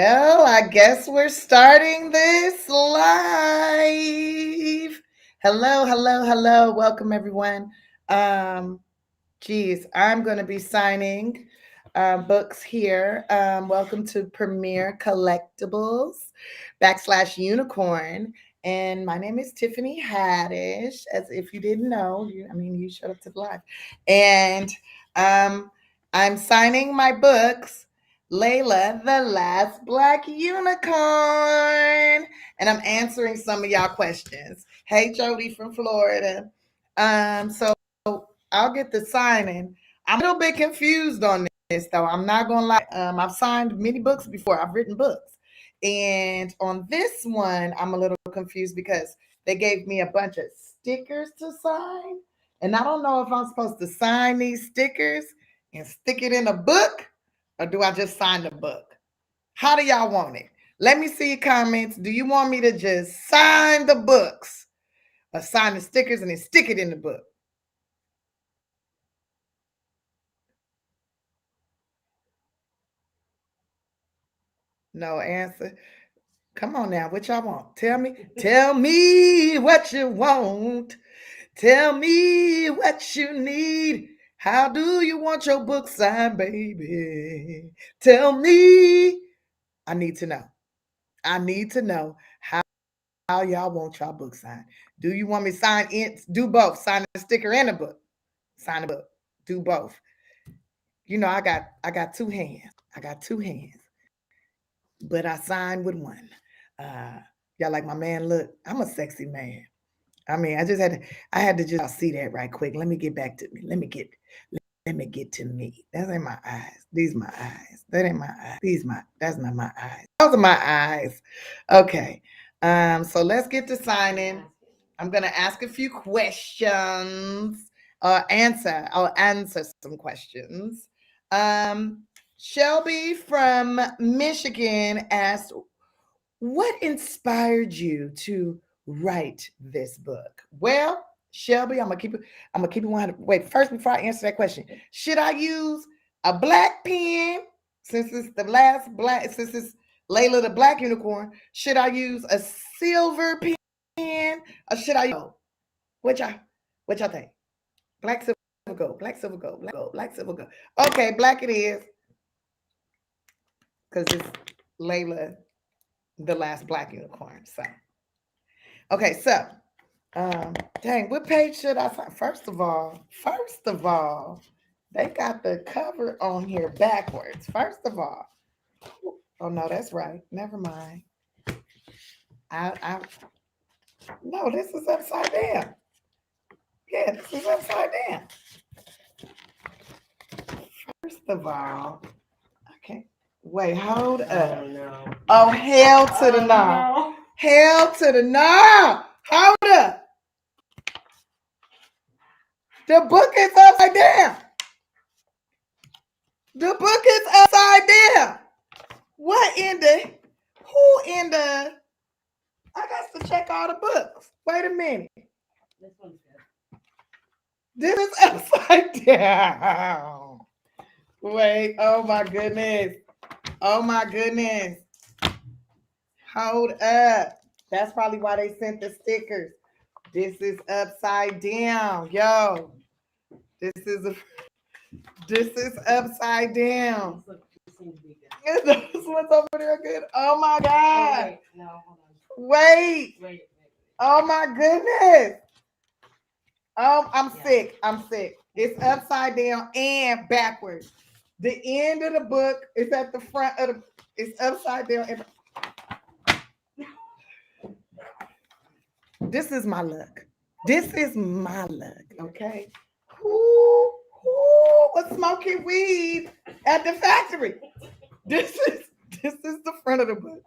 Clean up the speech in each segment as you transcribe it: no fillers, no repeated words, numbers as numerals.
Well, I guess we're starting this live. Hello, hello, hello. Welcome, everyone. Um, I'm going to be signing books here. Welcome to Premier Collectibles /Unicorn. And my name is Tiffany Haddish. As if you didn't know, you showed up to the live. And um, I'm signing my books. Layla, the last black unicorn. And I'm answering some of y'all questions. Hey, Jody from Florida. So I'll get the signing. I'm a little bit confused on this, though. I'm not going to lie. I've signed many books before. I've written books. And on this one, I'm a little confused because they gave me a bunch of stickers to sign. And I don't know if I'm supposed to sign these stickers and stick it in a book, or do I just sign the book? How do y'all want it? Let me see your comments. Do you want me to just sign the books or sign the stickers and then stick it in the book? No answer. Come on now. What y'all want? Tell me. Tell me what you want. Tell me what you need. How do you want your book signed, baby? Tell me. I need to know. I need to know how y'all want y'all book signed. Do you want me to sign it? Do both. Sign the sticker and the book. Sign the book. Do both. I got two hands. I got two hands. But I signed with one. Y'all like my man look? I'm a sexy man. I had to just see that right quick. Let me get back to me. Let me get to me. That ain't my eyes. These my eyes. That ain't my eyes. That's not my eyes. Those are my eyes. Okay. So let's get to signing. I'm gonna ask a few questions. I'll answer some questions. Shelby from Michigan asked, what inspired you to write this book? Well, Shelby, I'm gonna keep it 100. Wait, first before I answer that question, should I use a black pen since it's the last black since it's Layla the black unicorn? Should I use a silver pen or should I use what y'all think? Black silver gold, black silver gold, black silver gold. Okay, black it is because it's Layla the last black unicorn. So okay, so dang, what page should I find? First of all, they got the cover on here backwards. First of all, oh no, that's right. Never mind. I no, this is upside down. Yeah, this is upside down. First of all, okay. Wait, hold up. No. Oh, hell to the no. No. Hell to the no. Hold up. The book is upside down. The book is upside down. What in the? Who in the? I got to check all the books. Wait a minute. This one's good. This is upside down. Wait. Oh my goodness. Oh my goodness. Hold up. That's probably why they sent the stickers. This is upside down. Yo. This is upside down. This seems to be good. Those ones over there are good. Oh my God. Oh, wait. No, hold on. Wait. Oh my goodness. Oh, I'm Yeah. sick. I'm sick. It's upside down and backwards. The end of the book is at the front of the. It's upside down. This is my luck. This is my luck. Okay. Who was smoking weed at the factory? This is the front of the book.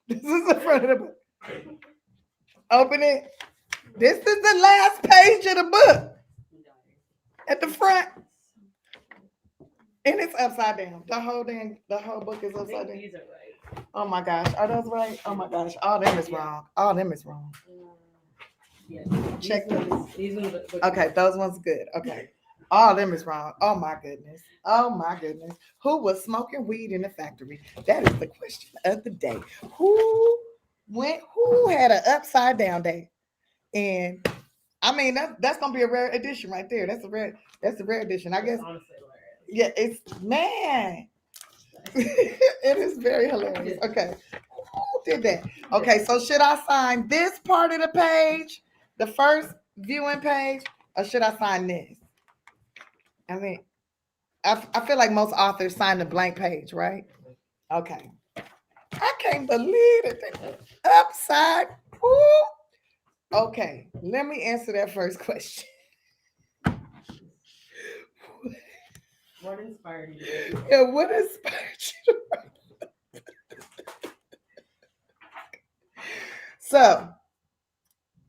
This is the front of the book. Open it. This is the last page of the book. At the front. And it's upside down. The whole book is upside down. These are right. Oh my gosh. Are those right? Oh my gosh. All them is wrong. All them is wrong. Yeah. Check these ones. Okay, those ones good. Okay. All of them is wrong. Oh my goodness. Oh my goodness. Who was smoking weed in the factory? That is the question of the day. Who who had an upside down day? And I mean that's gonna be a rare edition right there. That's a rare edition. I It's guess honestly hilarious. yeah, it's man. It is very hilarious. Okay. Who did that? Okay, so should I sign this part of the page, the first viewing page, or should I sign this? I mean, I feel like most authors sign the blank page, right? Okay. I can't believe it. Upside. Ooh. Okay, let me answer that first question. What inspired you to write this Yeah, book? what inspired you? So,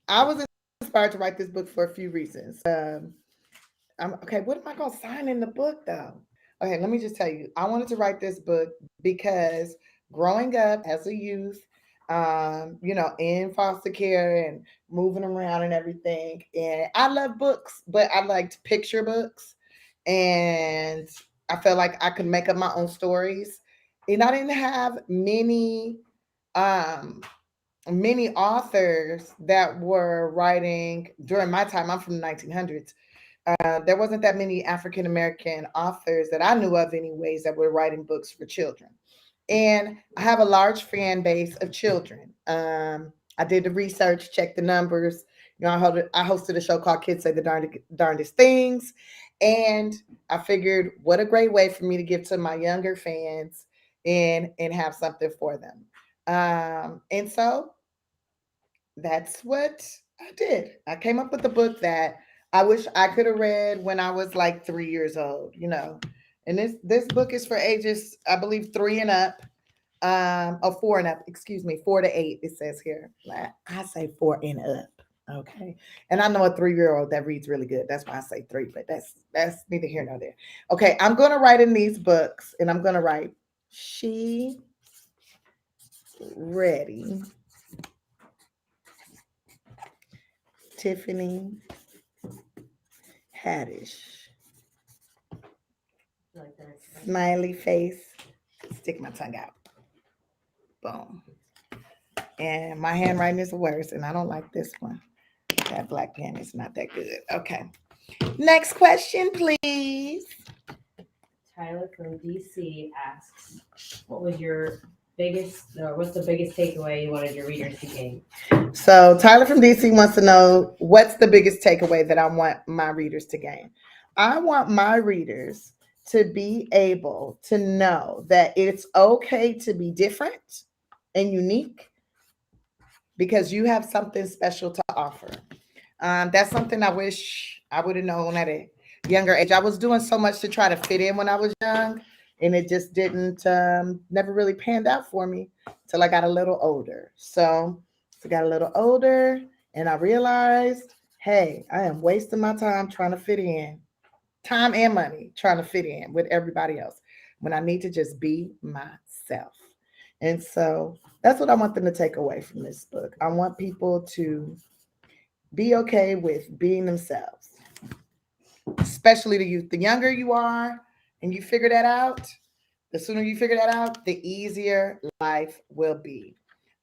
I was inspired to write this book for a few reasons. Okay, what am I going to sign in the book though? Okay, let me just tell you. I wanted to write this book because growing up as a youth, in foster care and moving around and everything, and I love books, but I liked picture books, and I felt like I could make up my own stories, and I didn't have um, many authors that were writing during my time. I'm from the 1900s. There wasn't that many African American authors that I knew of, anyways, that were writing books for children. And I have a large fan base of children. I did the research, checked the numbers. I hosted a show called Kids Say the Darndest Things. And I figured what a great way for me to give to my younger fans and have something for them. And so that's what I did. I came up with a book that I wish I could have read when I was like 3 years old. And this book is for ages, I believe, 3 and up, or 4 and up, excuse me, 4 to 8, it says here. I say 4 and up. Okay. And I know a 3-year old that reads really good. That's why I say three, but that's neither here nor there. Okay, I'm gonna write in these books, and I'm gonna write she ready Tiffany Haddish. Like that. Smiley face. Stick my tongue out. Boom. And my handwriting is worse, and I don't like this one. That black pen is not that good. Okay. Next question, please. Tyler from DC asks, "What was your biggest, or what's the biggest takeaway you wanted your readers to gain?" So Tyler from DC wants to know what's the biggest takeaway that I want my readers to gain. I want my readers to be able to know that it's okay to be different and unique because you have something special to offer. That's something I wish I would have known at a younger age. I was doing so much to try to fit in when I was young, and it just didn't, never really panned out for me till I got a little older. So I got a little older, and I realized, hey, I am wasting my time trying to fit in, time and money trying to fit in with everybody else when I need to just be myself. And so that's what I want them to take away from this book. I want people to be okay with being themselves, especially the youth. The younger you are and you figure that out, the sooner you figure that out, the easier life will be.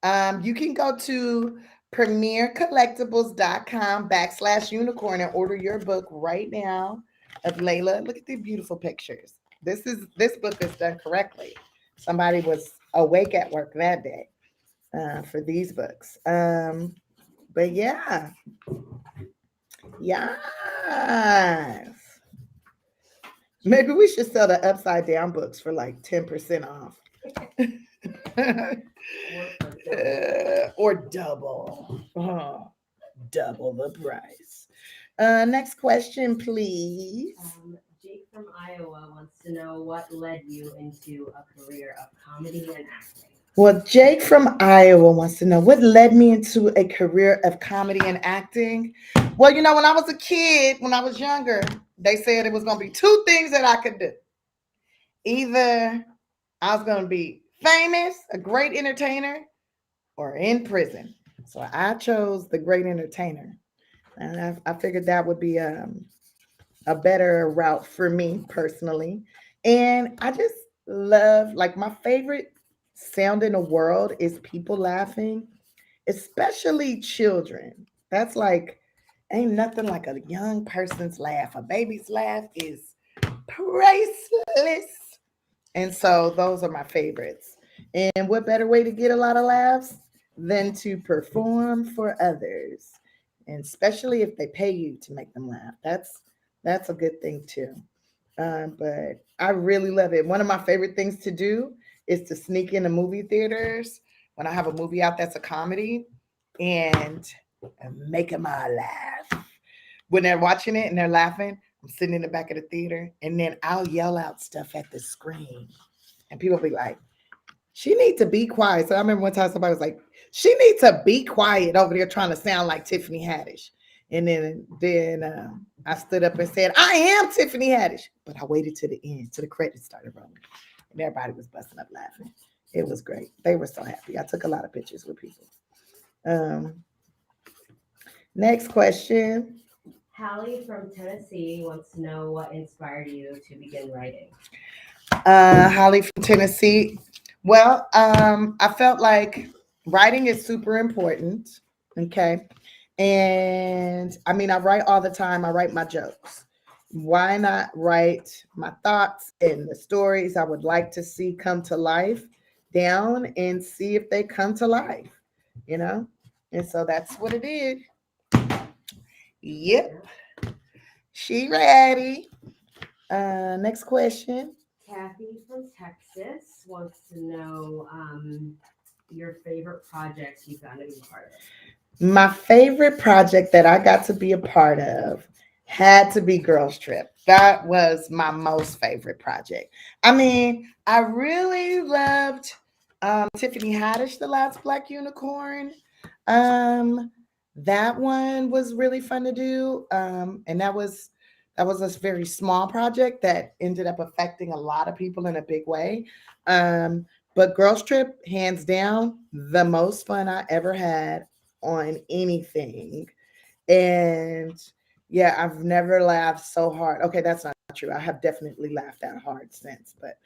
You can go to premiercollectibles.com/unicorn and order your book right now of Layla. Look at the beautiful pictures. This book is done correctly. Somebody was awake at work that day for these books. But yeah, yes. Maybe we should sell the upside down books for like 10% off. Or double. Oh, double the price. Next question, please. Jake from Iowa wants to know what led you into a career of comedy and acting. Well, Jake from Iowa wants to know what led me into a career of comedy and acting. Well, when I was a kid, when I was younger, they said it was going to be two things that I could do. Either I was going to be famous, a great entertainer, or in prison. So I chose the great entertainer. And I figured that would be a better route for me personally. And I just love, like, my favorite sound in the world is people laughing, especially children. That's like, ain't nothing like a young person's laugh. A baby's laugh is priceless. And so those are my favorites. And what better way to get a lot of laughs than to perform for others? And especially if they pay you to make them laugh. That's a good thing too. But I really love it. One of my favorite things to do is to sneak into movie theaters when I have a movie out that's a comedy and make them all laugh. When they're watching it and they're laughing, I'm sitting in the back of the theater and then I'll yell out stuff at the screen. And people be like, she needs to be quiet. So I remember one time somebody was like, she needs to be quiet over there trying to sound like Tiffany Haddish. And then I stood up and said, I am Tiffany Haddish. But I waited to the end, till the credits started rolling. And everybody was busting up laughing. It was great. They were so happy. I took a lot of pictures with people. Um, Next question. Hallie from Tennessee wants to know what inspired you to begin writing. Holly from Tennessee. Well, I felt like writing is super important. Okay. And I mean, I write all the time, I write my jokes. Why not write my thoughts and the stories I would like to see come to life down and see if they come to life, you know? And so that's what it is. Yep. She ready. Next question. Kathy from Texas wants to know your favorite projects you found to be part of. My favorite project that I got to be a part of had to be Girls Trip. That was my most favorite project. I mean, I really loved Tiffany Haddish, The Last Black Unicorn. Um, that one was really fun to do. And that was a very small project that ended up affecting a lot of people in a big way. Um, but Girls Trip, hands down, the most fun I ever had on anything. And yeah, I've never laughed so hard. Okay, that's not true. I have definitely laughed that hard since, but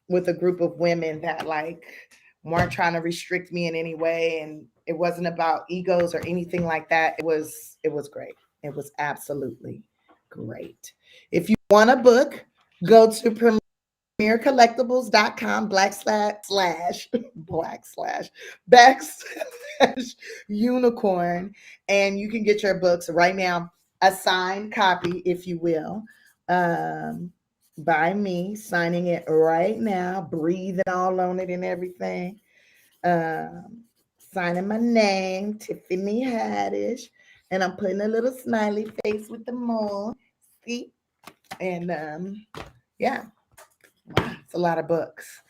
with a group of women that like weren't trying to restrict me in any way, and it wasn't about egos or anything like that. It was great. It was absolutely great. If you want a book, go to premiercollectibles.com /slash backslash unicorn, and you can get your books right now, a signed copy, if you will, um, by me, signing it right now, breathing all on it and everything. Um, Signing my name, Tiffany Haddish, and I'm putting a little smiley face with the mole. See? And yeah, wow, it's a lot of books.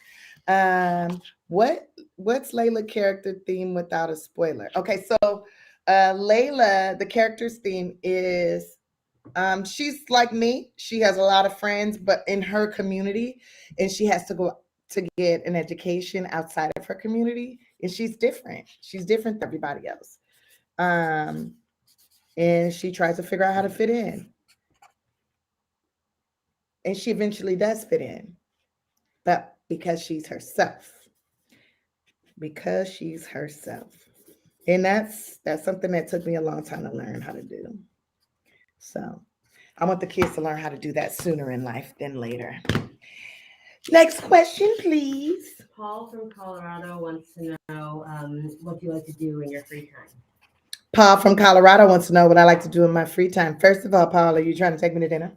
Um, what's Layla character theme without a spoiler? Okay, so Layla, the character's theme is she's like me. She has a lot of friends, but in her community, and she has to go to get an education outside of her community, and she's different. She's different than everybody else. Um, and she tries to figure out how to fit in, and she eventually does fit in, but because she's herself, and that's something that took me a long time to learn how to do. So I want the kids to learn how to do that sooner in life than later. Next question, please. Paul from Colorado wants to know what you like to do in your free time. Paul from Colorado wants to know what I like to do in my free time. First of all, Paul, are you trying to take me to dinner?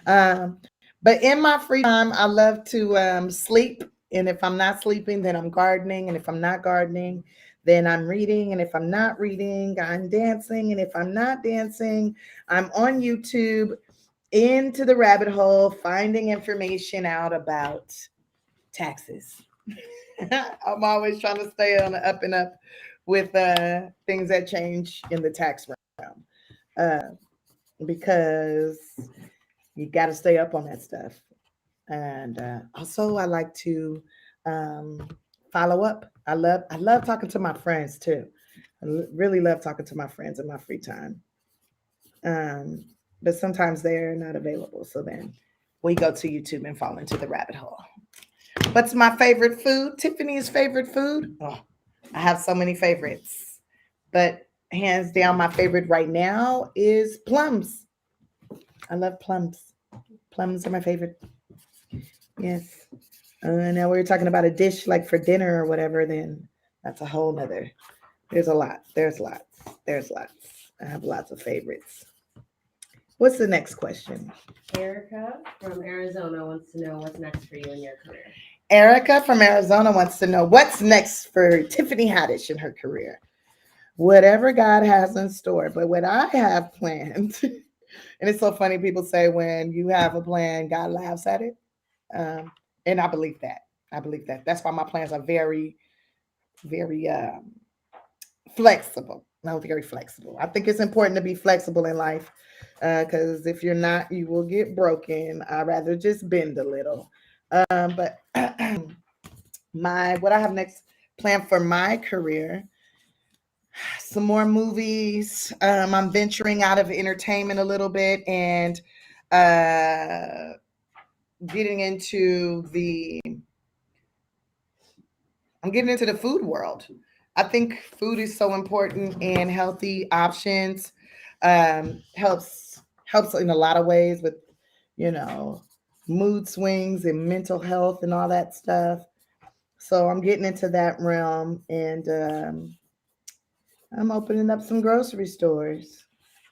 But in my free time, I love to sleep. And if I'm not sleeping, then I'm gardening. And if I'm not gardening, then I'm reading. And if I'm not reading, I'm dancing. And if I'm not dancing, I'm on YouTube into the rabbit hole, finding information out about taxes. I'm always trying to stay on the up and up with things that change in the tax realm, uh, because you got to stay up on that stuff. And also, I like to um, follow up. I love talking to my friends too. Really love talking to my friends in my free time. Um, but sometimes they're not available. So then we go to YouTube and fall into the rabbit hole. What's my favorite food? Tiffany's favorite food? Oh, I have so many favorites, but hands down, my favorite right now is plums. I love plums. Plums are my favorite. Yes. Now we're talking about a dish like for dinner or whatever, then that's a whole nother. There's a lot. There's lots. There's lots. I have lots of favorites. What's the next question? Erica from Arizona wants to know what's next for you in your career. Erica from Arizona wants to know what's next for Tiffany Haddish in her career. Whatever God has in store, but what I have planned, and it's so funny, people say when you have a plan, God laughs at it. Um, and I believe that. I believe that. That's why my plans are very, very flexible. No, very flexible. I think it's important to be flexible in life because if you're not, you will get broken. I'd rather just bend a little. But my what I have next planned for my career, some more movies. I'm venturing out of entertainment a little bit and uh, getting into the I'm getting into the food world. I think food is so important and healthy options helps in a lot of ways with you know mood swings and mental health and all that stuff. So I'm getting into that realm and I'm opening up some grocery stores.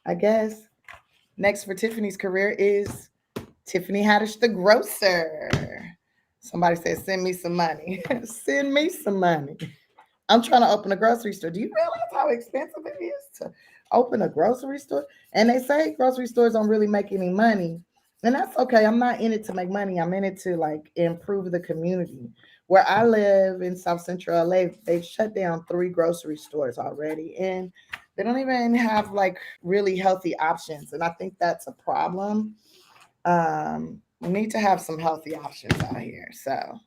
I guess next for Tiffany's career is Tiffany Haddish the grocer. Somebody said, "Send me some money." Send me some money. I'm trying to open a grocery store. Do you realize how expensive it is to open a grocery store? And they say grocery stores don't really make any money. And that's okay. I'm not in it to make money. I'm in it to like improve the community. Where I live in South Central LA, they've shut down 3 grocery stores already. And they don't even have like really healthy options. And I think that's a problem. We need to have some healthy options out here. So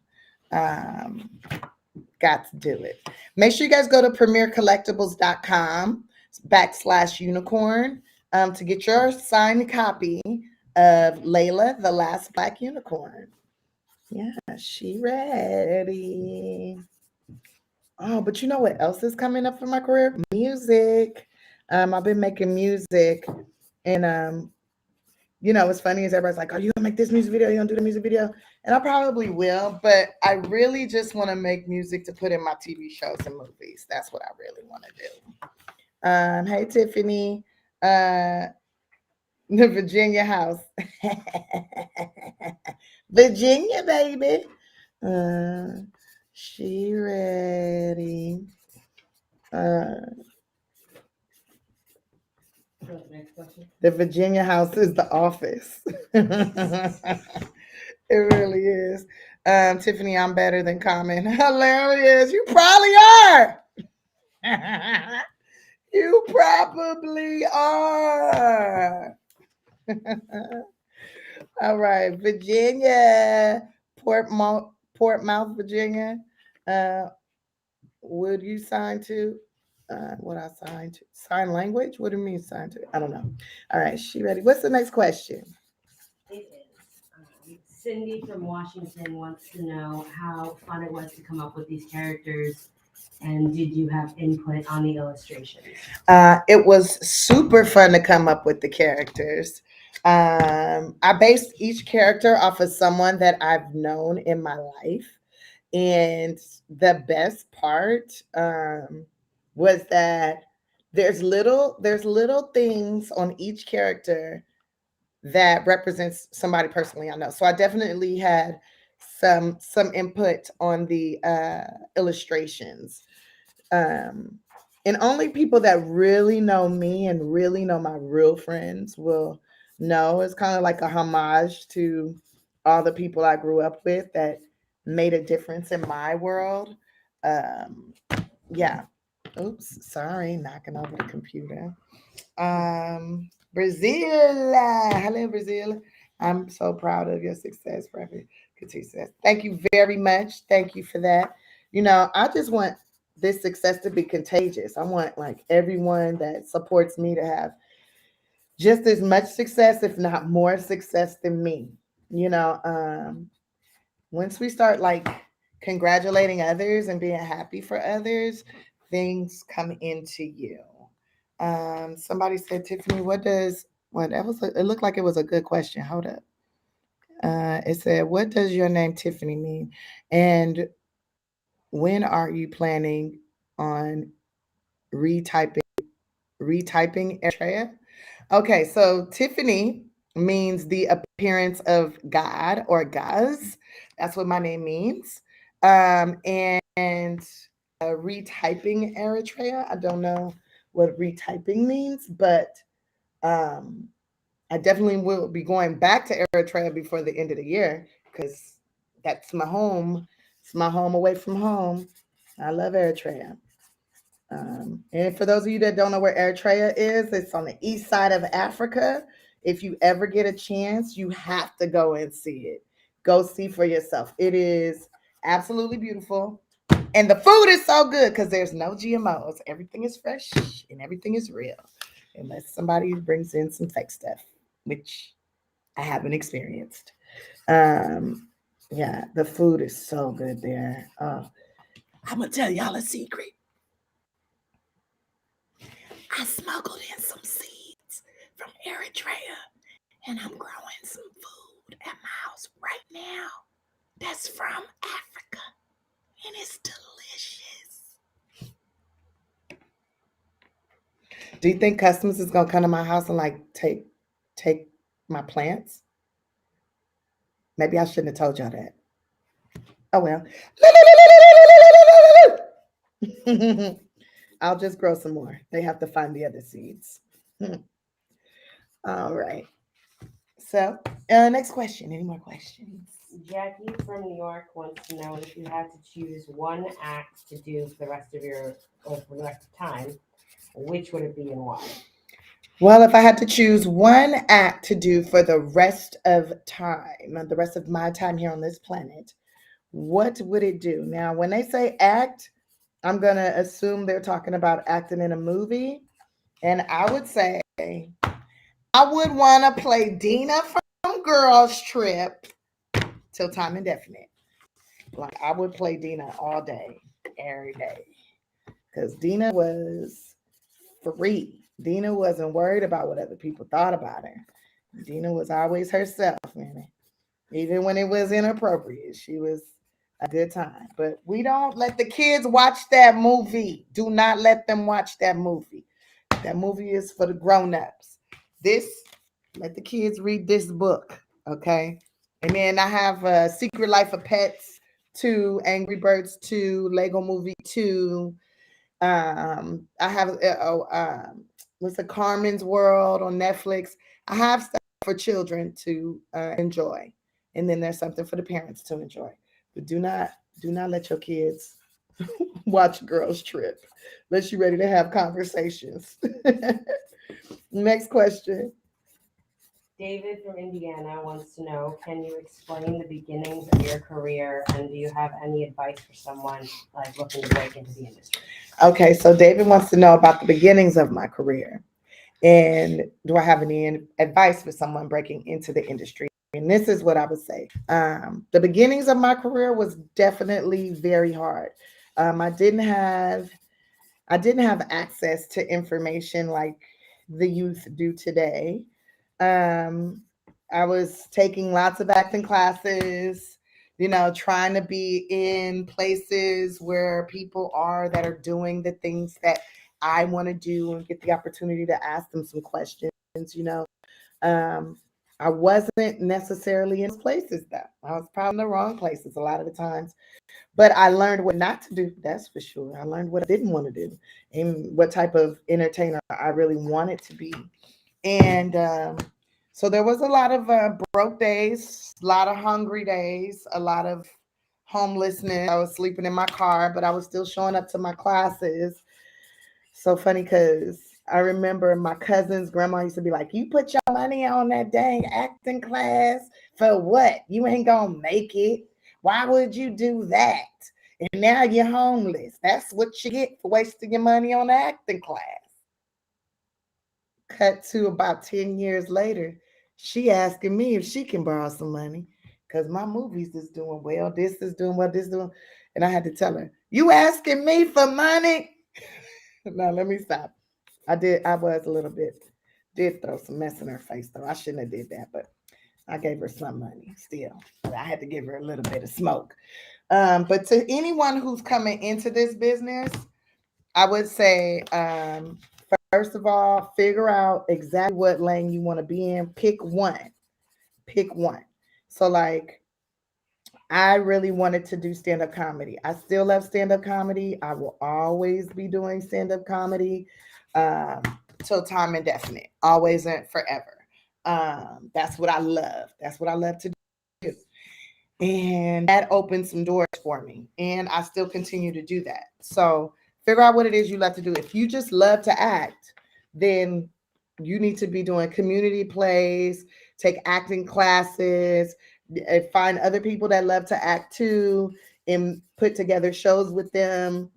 um, got to do it. Make sure you guys go to premiercollectibles.com/unicorn to get your signed copy of Layla, the Last Black Unicorn. Yeah, she ready. Oh, but you know what else is coming up for my career? Music. I've been making music, and what's funny is everybody's like, "Are you gonna make this music video? You gonna do the music video?" And I probably will, but I really just want to make music to put in my TV shows and movies. That's what I really want to do. Hey Tiffany, uh, the Virginia house, Virginia baby. Uh, she ready. Uh, Next question. the Virginia house is the office. It really is. Tiffany, I'm better than Common. Hilarious. You probably are. You probably are. All right, Virginia, Portmouth, Virginia. Uh, would you sign to? What I signed to? Sign language? What do you mean sign to? I don't know. All right, she ready. What's the next question? It is. Cindy from Washington wants to know how fun it was to come up with these characters and did you have input on the illustrations? It was super fun to come up with the characters. I based each character off of someone that I've known in my life. And the best part was that there's little things on each character that represents somebody personally I know. So I definitely had some input on the illustrations. Um, and only people that really know me and really know my real friends will know. It's kind of like a homage to all the people I grew up with that made a difference in my world. Um, yeah. Oops, sorry, knocking over the computer. Brazil. Hello, Brazil. I'm so proud of your success, Prophet Katia says. Thank you very much. Thank you for that. I just want this success to be contagious. I want like everyone that supports me to have just as much success, if not more success than me. You know, once we start like congratulating others and being happy for others, things come into you. Somebody said, Tiffany, what does what that was? It looked like it was a good question. Hold up. It said, what does your name Tiffany mean? And when are you planning on retyping Eritrea? Okay, so Tiffany means the appearance of God or Gaz. That's what my name means. And retyping Eritrea. I don't know what retyping means, but um, I definitely will be going back to Eritrea before the end of the year because that's my home. It's my home away from home. I love Eritrea. And for those of you that don't know where Eritrea is, it's on the east side of Africa. If you ever get a chance, you have to go and see it. Go see for yourself. It is absolutely beautiful. And the food is so good because there's no GMOs. Everything is fresh and everything is real. Unless somebody brings in some fake stuff, which I haven't experienced. Um, yeah, the food is so good there. I'm gonna tell y'all a secret. I smuggled in some seeds from Eritrea and I'm growing some food at my house right now. That's from Africa and it's delicious. Do you think customers is gonna come to my house and like take my plants? Maybe I shouldn't have told y'all that. Oh well. I'll just grow some more. They have to find the other seeds. All right. So, next question. Any more questions? Jackie from New York wants to know if you had to choose one act to do for the rest of your or for the rest of time, which would it be and why? Well, if I had to choose one act to do for the rest of time, the rest of my time here on this planet, what would it do? Now, when they say act, I'm going to assume they're talking about acting in a movie. And I would say I would want to play Dina from Girls Trip till time indefinite. Like, I would play Dina all day, every day. Because Dina was free. Dina wasn't worried about what other people thought about her. Dina was always herself, man. Even when it was inappropriate, she was a good time. But we don't let the kids watch that movie. Do not let them watch that movie. That movie is for the grown-ups. This, let the kids read this book, okay? And then I have Secret Life of Pets 2, Angry Birds 2, Lego Movie 2. I have what's the Carmen's World on Netflix. I have stuff for children to enjoy, and then there's something for the parents to enjoy. But do not let your kids watch Girls Trip unless you're ready to have conversations. Next question. David from Indiana wants to know, can you explain the beginnings of your career and do you have any advice for someone like looking to break into the industry? Okay, so David wants to know about the beginnings of my career. And do I have any advice for someone breaking into the industry? And this is what I would say. The beginnings of my career was definitely very hard. Um, I didn't have I didn't have access to information like the youth do today. Um, I was taking lots of acting classes, trying to be in places where people are that are doing the things that I want to do and get the opportunity to ask them some questions. Um, I wasn't necessarily in those places though. I was probably in the wrong places a lot of the times. But I learned what not to do, that's for sure. I learned what I didn't want to do and what type of entertainer I really wanted to be. And so there was a lot of broke days, a lot of hungry days, a lot of homelessness. I was sleeping in my car, but I was still showing up to my classes. So funny because I remember my cousin's grandma used to be like, "You put your money on that dang acting class for what? You ain't gonna make it. Why would you do that? And now you're homeless. That's what you get for wasting your money on the acting class." Cut to about 10 years later, she asking me if she can borrow some money because my movies is doing well. This is doing well, this is doing. And I had to tell her, you asking me for money? No, let me stop. I was a little bit, did throw some mess in her face though. I shouldn't have did that, but I gave her some money still. But I had to give her a little bit of smoke. But to anyone who's coming into this business, I would say, first of all, figure out exactly what lane you want to be in. Pick one. Pick one. So, like, I really wanted to do stand up comedy. I still love stand up comedy. I will always be doing stand up comedy um, till time indefinite, always and forever. That's what I love. That's what I love to do. And that opened some doors for me. And I still continue to do that. So figure out what it is you love to do. If you just love to act, then you need to be doing community plays, take acting classes, find other people that love to act too, and put together shows with them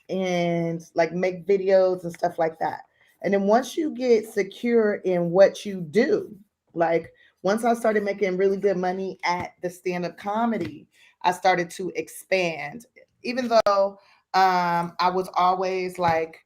and like make videos and stuff like that. And then once you get secure in what you do, like once I started making really good money at the stand up comedy, I started to expand. Even though I was always like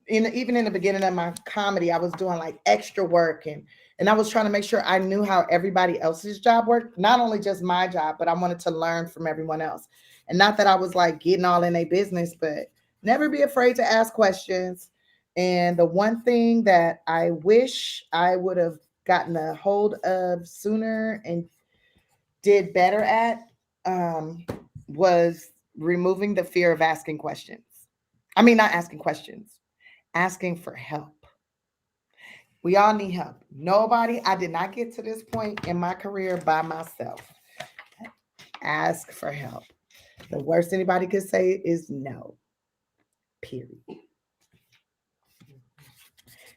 even in the beginning of my comedy, I was doing like extra work and I was trying to make sure I knew how everybody else's job worked, not only just my job, but I wanted to learn from everyone else. And not that I was like getting all in their business, but never be afraid to ask questions. And the one thing that I wish I would have gotten a hold of sooner and did better at um, was removing the fear of asking questions. I mean, not asking questions, asking for help. We all need help. I did not get to this point in my career by myself. Ask for help. The worst anybody could say is no, period.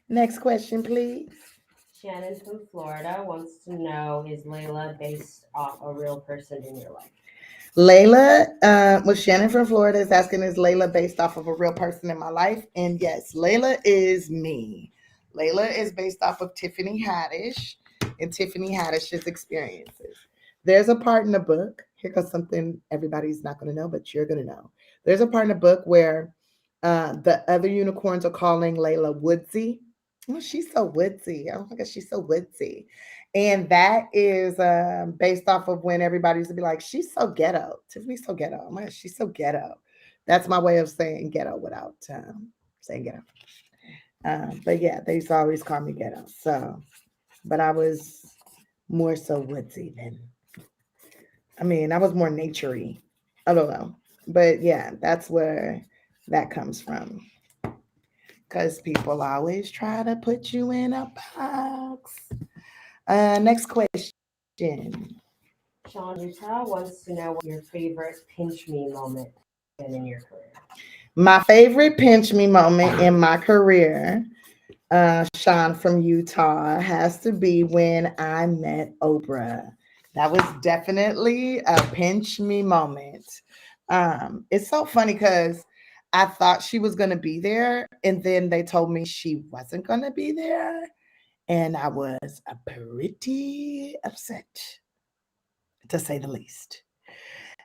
Next question, please. Shannon from Florida wants to know, is Layla based off a real person in your life? Layla, Shannon from Florida is asking, is Layla based off of a real person in my life? And yes, Layla is me. Layla is based off of Tiffany Haddish and Tiffany Haddish's experiences. There's a part in the book. Here goes something everybody's not going to know, but you're going to know. There's a part in the book where the other unicorns are calling Layla Woodsy. Oh, she's so woodsy. Oh my gosh, she's so woodsy. And that is based off of when everybody used to be like, she's so ghetto. Tiffany's so ghetto. Oh my gosh, she's so ghetto. That's my way of saying ghetto without saying ghetto. But yeah, they used to always call me ghetto. So, but I was more so woodsy than, I mean, I was more naturey. I don't know. But yeah, that's where that comes from. Because people always try to put you in a box. Next question. Sean Utah wants to know what your favorite pinch me moment has been in your career. My favorite pinch me moment in my career, Sean from Utah, has to be when I met Oprah. That was definitely a pinch me moment. It's so funny because I thought she was going to be there, and then they told me she wasn't going to be there. And I was pretty upset, to say the least.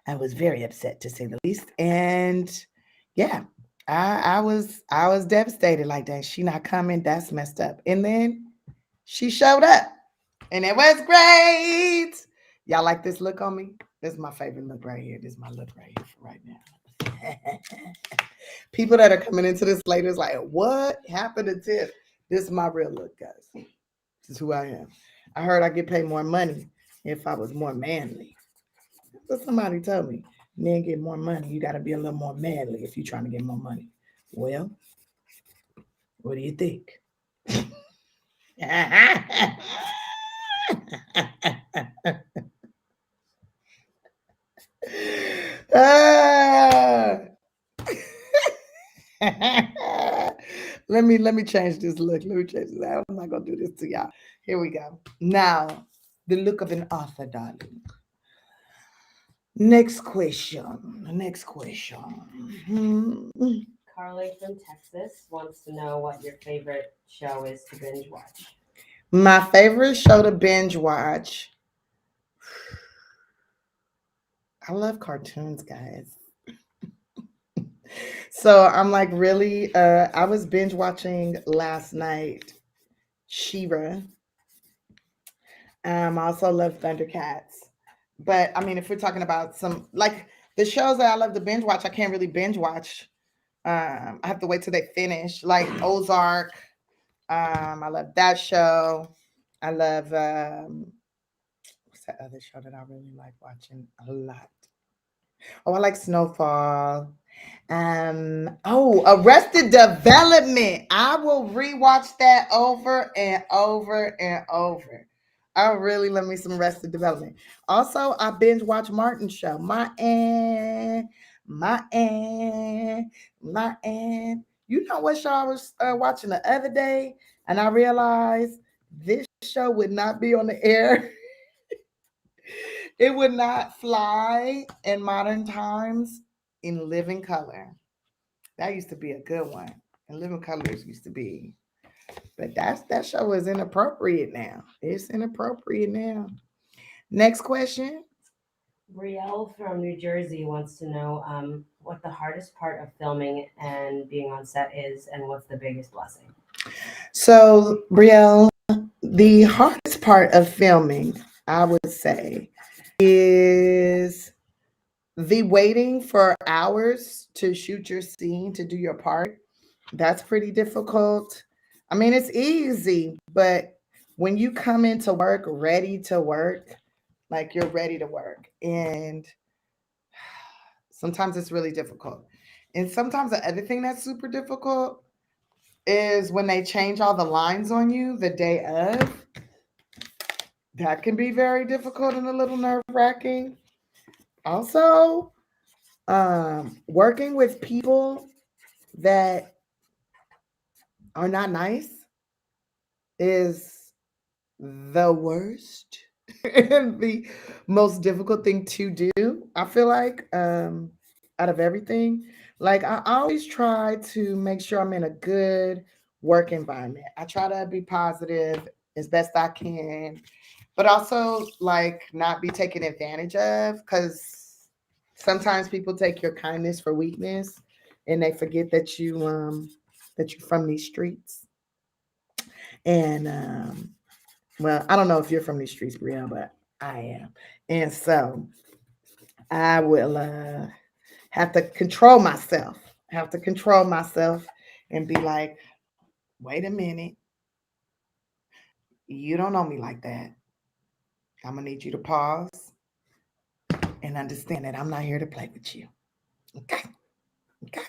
I was very upset, to say the least. And yeah, I was devastated. Like that, she not coming. That's messed up. And then she showed up, and it was great. Y'all like this look on me? This is my favorite look right here. This is my look right here for right now. People that are coming into this later is like, what happened to Tiff? This is my real look, guys. This is who I am. I heard I get paid more money if I was more manly. But somebody told me men get more money. You got to be a little more manly if you're trying to get more money. Well, what do you think? Ah. let me change this look. Let me change this. I'm not gonna do this to y'all. Here we go. Now, the look of an author, darling. Next question. Next question. Mhm. Carly from Texas wants to know what your favorite show is to binge watch. My favorite show to binge watch. I love cartoons, guys. So I'm like really I was binge watching last night Shira. I also love Thundercats. But I mean if we're talking about some like the shows that I love to binge watch, I can't really binge watch. I have to wait till they finish. Like Ozark. I love that show. I love what's that other show that I really like watching a lot? Oh, I like Snowfall. Arrested Development. I will rewatch that over and over and over. I really love me some Arrested Development. Also, I binge watch Martin show. My aunt, my aunt. You know what show I was watching the other day, and I realized this show would not be on the air. It would not fly in modern times in living color. That used to be a good one. And living colors used to be. But that show is inappropriate now. It's inappropriate now. Next question. Brielle from New Jersey wants to know what the hardest part of filming and being on set is, and what's the biggest blessing. So, Brielle, the hardest part of filming, I would say, is the waiting for hours to shoot your scene, to do your part. That's pretty difficult. I mean, it's easy, but when you come into work ready to work, like you're ready to work, and sometimes it's really difficult. And sometimes the other thing that's super difficult is when they change all the lines on you the day of. That can be very difficult and a little nerve wracking. Also, working with people that are not nice is the worst and the most difficult thing to do. I feel like out of everything, like I always try to make sure I'm in a good work environment. I try to be positive as best I can, but also like not be taken advantage of because sometimes people take your kindness for weakness and they forget that you're from these streets. And well, I don't know if you're from these streets, Brielle, but I am. And so I will have to control myself. Have to control myself and be like, wait a minute, you don't know me like that. I'm gonna need you to pause and understand that I'm not here to play with you. Okay. Okay.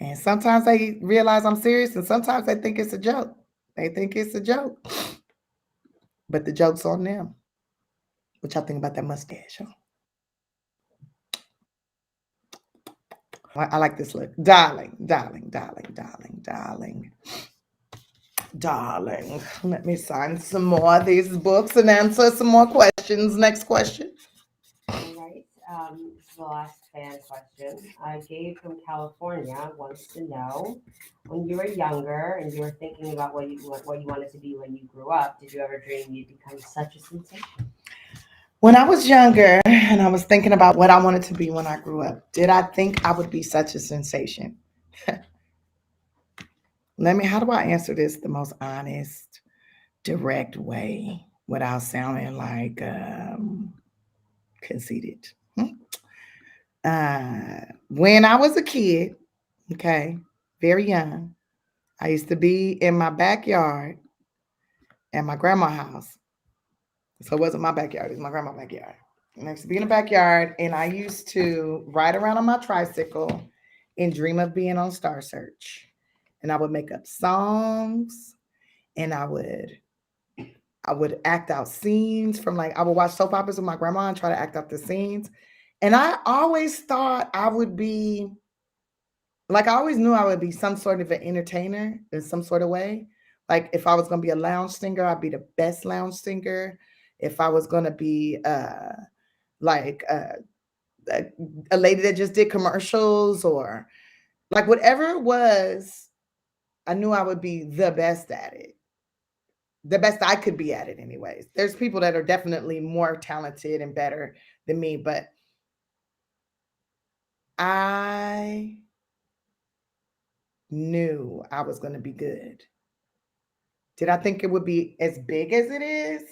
And sometimes they realize I'm serious, and sometimes they think it's a joke. They think it's a joke, but the joke's on them. What y'all think about that mustache? Huh? I like this look. Darling, darling, darling, darling, darling, darling. Let me sign some more of these books and answer some more questions. Next question. All right. This is the last fan question. Gabe from California wants to know, when you were younger and you were thinking about what you wanted to be when you grew up, did you ever dream you'd become such a sensation? When I was younger and I was thinking about what I wanted to be when I grew up, did I think I would be such a sensation? How do I answer this the most honest, direct way without sounding like conceited? When I was a kid, okay, very young, I used to be in my backyard at my grandma's house. So it wasn't my backyard, it was my grandma's backyard. And I used to be in the backyard and I used to ride around on my tricycle and dream of being on Star Search. And I would make up songs and I would act out scenes from like I would watch soap operas with my grandma and try to act out the scenes. And I always thought I would be like I always knew I would be some sort of an entertainer in some sort of way. Like if I was gonna be a lounge singer, I'd be the best lounge singer. If I was gonna be like a lady that just did commercials or Like whatever it was, I knew I would be the best at it. The best I could be at it, anyways. There's people that are definitely more talented and better than me, but I knew I was going to be good. Did I think it would be as big as it is?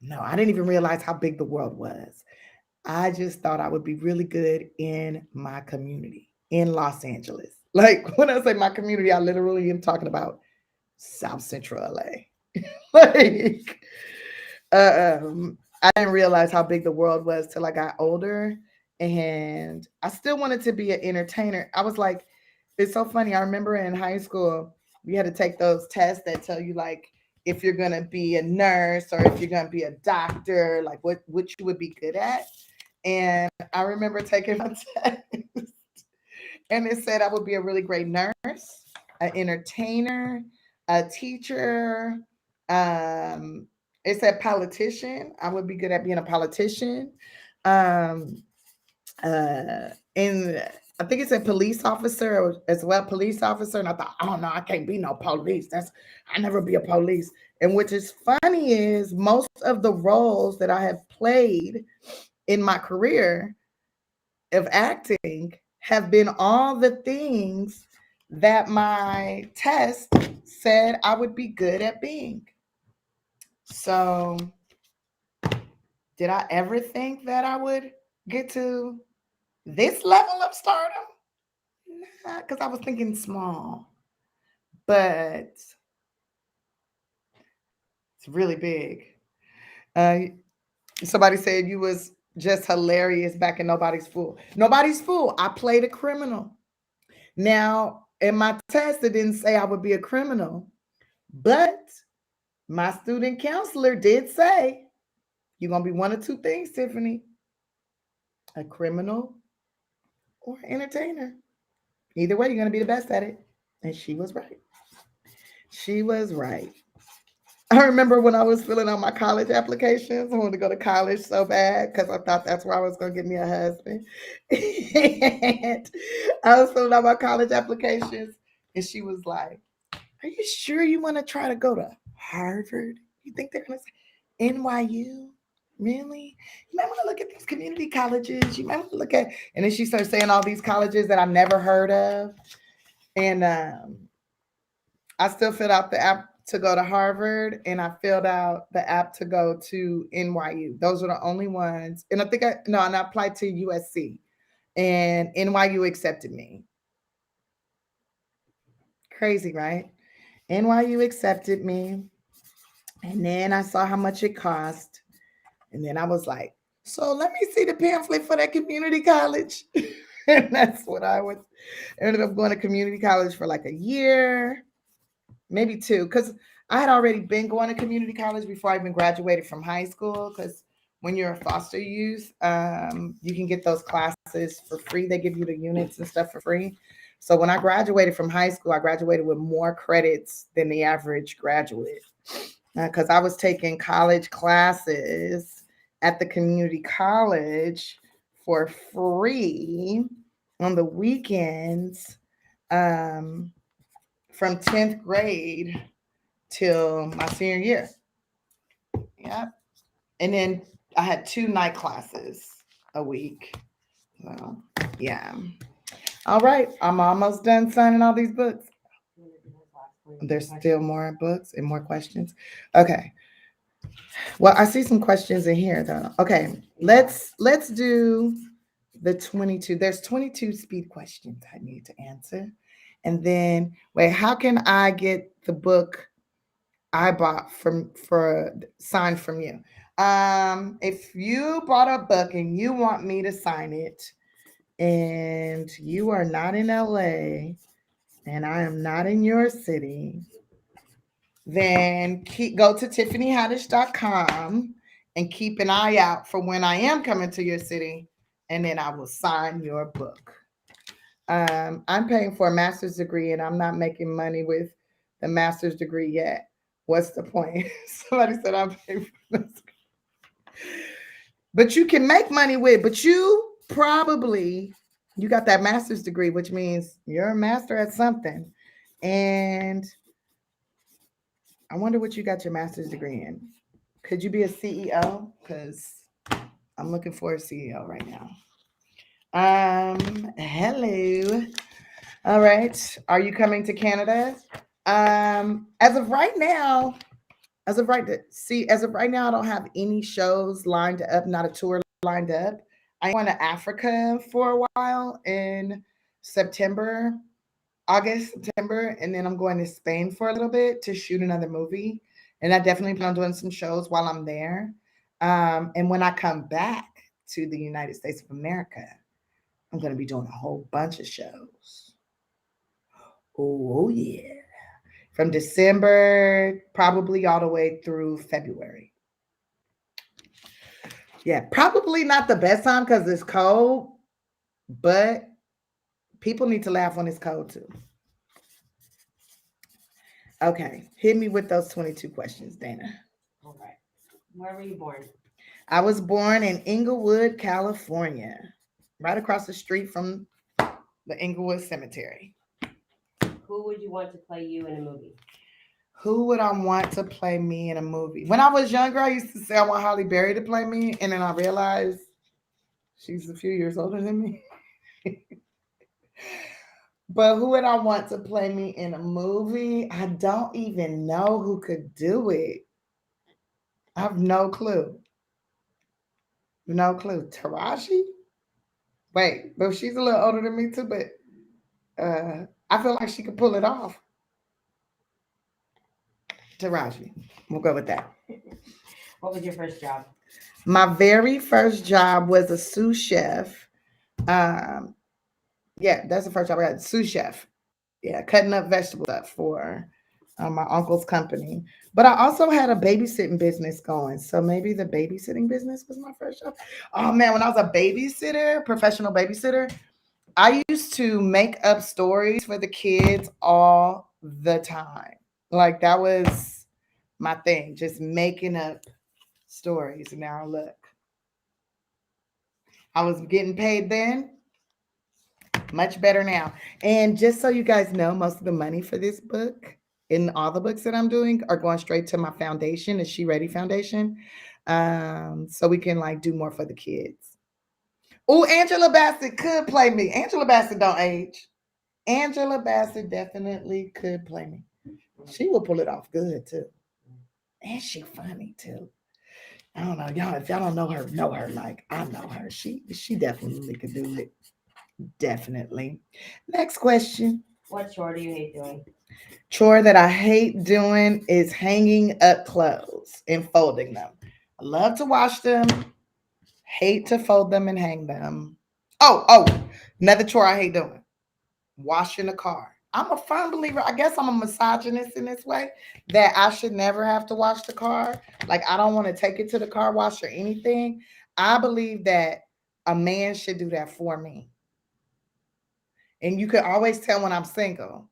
No, I didn't even realize how big the world was. I just thought I would be really good in my community in Los Angeles. Like when I say my community, I literally am talking about South Central LA. Like, I didn't realize how big the world was till I got older. And I still wanted to be an entertainer. I was like, it's so funny. I remember in high school, we had to take those tests that tell you like if you're gonna be a nurse or if you're gonna be a doctor, like what you would be good at. And I remember taking my test, and it said I would be a really great nurse, an entertainer, a teacher. Um, it said politician. I would be good at being a politician. Um, and I think it said police officer as well, police officer. And I thought, oh no, I can't be no police. I never be a police. And which is funny is most of the roles that I have played in my career of acting have been all the things that my test said I would be good at being. So, did I ever think that I would get to this level of stardom? Nah, because I was thinking small, but it's really big. Uh, Somebody said you was just hilarious back in Nobody's Fool. Nobody's Fool. I played a criminal. Now, in my test, it didn't say I would be a criminal, but my student counselor did say you're going to be one of two things, Tiffany, a criminal or entertainer. Either way, you're going to be the best at it. And she was right. She was right. I remember when I was filling out my college applications, I wanted to go to college so bad because I thought that's where I was going to get me a husband. And I was filling out my college applications, and she was like, are you sure you want to try to go to Harvard? You think they're going to say NYU? Really? You might want to look at these community colleges. You might want to look at, and then she started saying all these colleges that I never heard of. And I still filled out the app to go to Harvard, and I filled out the app to go to NYU. Those were the only ones. And I think and I applied to USC, and NYU accepted me. Crazy, right? NYU accepted me. And then I saw how much it cost. And then I was like, so let me see the pamphlet for that community college. And that's what I was. Ended up going to community college for like a year, maybe two, because I had already been going to community college before I even graduated from high school. Because when you're a foster youth, you can get those classes for free. They give you the units and stuff for free. So when I graduated from high school, I graduated with more credits than the average graduate because I was taking college classes at the community college for free on the weekends um, from 10th grade till my senior year. Yeah. And then I had two night classes a week. So, yeah. All right. I'm almost done signing all these books. There's still more books and more questions. Okay. Well, I see some questions in here though. Okay. Let's do the 22. There's 22 speed questions I need to answer. And then wait, how can I get the book I bought from for signed from you? If you bought a book and you want me to sign it and you are not in LA and I am not in your city, then go to tiffanyhaddish.com and keep an eye out for when I am coming to your city, and then I will sign your book. I'm paying for a master's degree and I'm not making money with the master's degree yet. What's the point? Somebody said I'm paying for this. But you can make money with, but you probably You got that master's degree, which means you're a master at something. And I wonder what you got your master's degree in. Could you be a CEO? Because I'm looking for a CEO right now. Hello. All right. Are you coming to Canada? As of right now, as of right now, I don't have any shows lined up, not a tour lined up. I went to Africa for a while in September, August, September, and then I'm going to Spain for a little bit to shoot another movie. And I definitely plan on doing some shows while I'm there. And when I come back to the United States of America, I'm going to be doing a whole bunch of shows. Oh yeah. From December, probably all the way through February. Yeah, probably not the best time because it's cold, but people need to laugh when it's cold too. Okay, hit me with those 22 questions, Dana. All right. Where were you born? I was born in Inglewood, California, right across the street from the Inglewood Cemetery. Who would you want to play you in a movie? Who would I want to play me in a movie? When I was younger, I used to say I want Holly Berry to play me, and then I realized she's a few years older than me. But who would I want to play me in a movie? I don't even know who could do it. I have no clue. No clue. Taraji? Wait, but she's a little older than me too, but I feel like she could pull it off. Taraji. We'll go with that. What was your first job? My very first job was a sous chef. Um, yeah, that's the first job I got. Sous chef. Yeah, cutting up vegetable stuff for my uncle's company. But I also had a babysitting business going. So maybe the babysitting business was my first job. Oh man, when I was a babysitter, professional babysitter, I used to make up stories for the kids all the time. Like that was my thing, just making up stories. And now look, I was getting paid then, much better now. And just so you guys know, most of the money for this book and all the books that I'm doing are going straight to my foundation, the She Ready Foundation. So we can like do more for the kids. Oh, Angela Bassett could play me. Angela Bassett don't age. Angela Bassett definitely could play me. She will pull it off good too. And she funny too. I don't know. Y'all, if y'all don't know her like I know her. She definitely could do it. Definitely. Next question. What chore do you hate doing? Chore that I hate doing is hanging up clothes and folding them. I love to wash them, hate to fold them and hang them. Oh, another chore I hate doing, washing a car. I'm a firm believer. I guess I'm a misogynist in this way that I should never have to wash the car. Like, I don't want to take it to the car wash or anything. I believe that a man should do that for me. And you can always tell when I'm single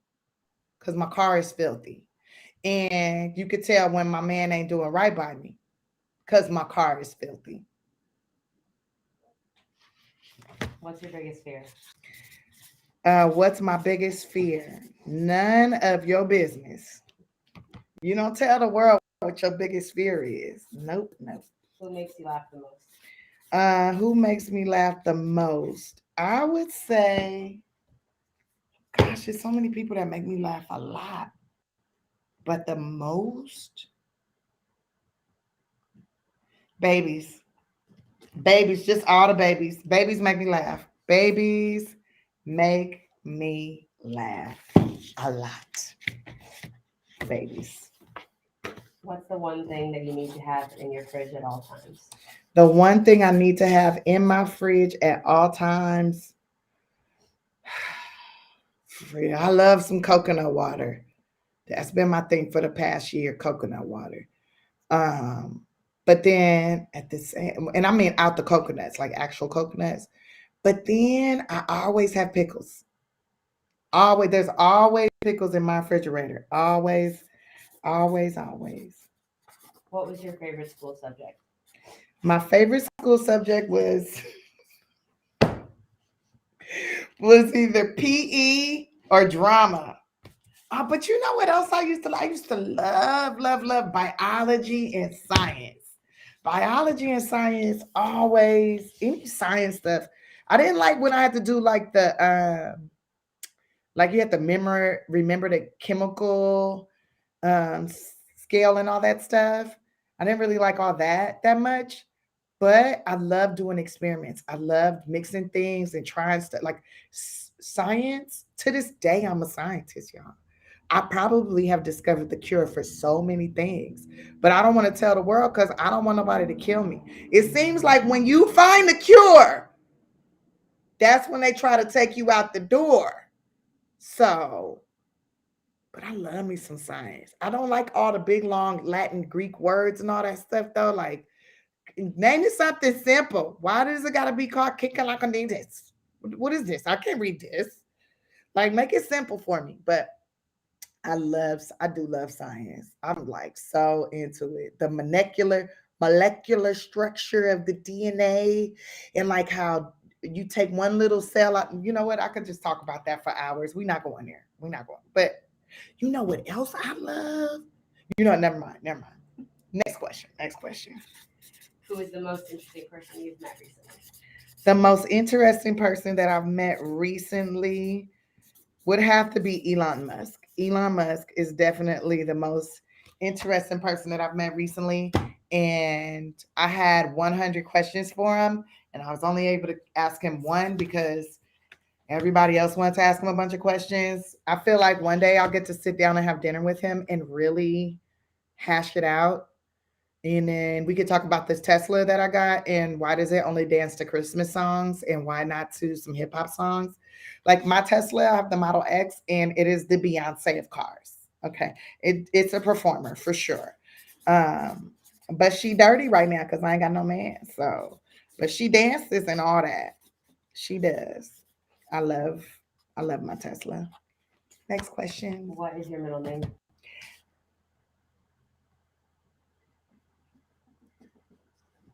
because my car is filthy. And you could tell when my man ain't doing right by me because my car is filthy. What's your biggest fear? What's my biggest fear? None of your business. You don't tell the world what your biggest fear is. Nope, nope. Who makes you laugh the most? Who makes me laugh the most? I would say, gosh, there's so many people that make me laugh a lot. But the most, babies. Babies, just all the babies. Babies make me laugh. Babies make me laugh a lot. Babies. What's the one thing that you need to have in your fridge at all times? The one thing I need to have in my fridge at all times, I love some coconut water. That's been my thing for the past year, coconut water. Um, but then at the same, and I mean out the coconuts, like actual coconuts. But then I always have pickles. Always, there's always pickles in my refrigerator. Always, always, always. What was your favorite school subject? My favorite school subject was either PE or drama. But you know what else I used to like? I used to love, love, love biology and science. Biology and science, always any science stuff. I didn't like when I had to do like like you have to remember the chemical scale and all that stuff. I didn't really like all that much, but I love doing experiments. I love mixing things and trying stuff like science. To this day, I'm a scientist, y'all. I probably have discovered the cure for so many things, but I don't want to tell the world because I don't want nobody to kill me. It seems like when you find the cure, that's when they try to take you out the door. So, but I love me some science. I don't like all the big long Latin Greek words and all that stuff though. Like name it something simple. Why does it gotta be called kikalakondites? What is this? I can't read this. Like make it simple for me. But I do love science. I'm like so into it. The molecular structure of the DNA and like how you take one little cell out. You know what? I could just talk about that for hours. We're not going there. We're not going. But you know what else I love? You know, never mind. Never mind. Next question. Next question. Who is the most interesting person you've met recently? The most interesting person that I've met recently would have to be Elon Musk. Elon Musk is definitely the most interesting person that I've met recently. And I had 100 questions for him, and I was only able to ask him one because everybody else wanted to ask him a bunch of questions. I feel like one day I'll get to sit down and have dinner with him and really hash it out. And then we could talk about this Tesla that I got and why does it only dance to Christmas songs and why not to some hip hop songs. Like my Tesla, I have the Model X and it is the Beyonce of cars. Okay. It's a performer for sure. Um, but she dirty right now because I ain't got no man. So, but she dances and all that. She does. I love, I love my Tesla. Next question. What is your middle name?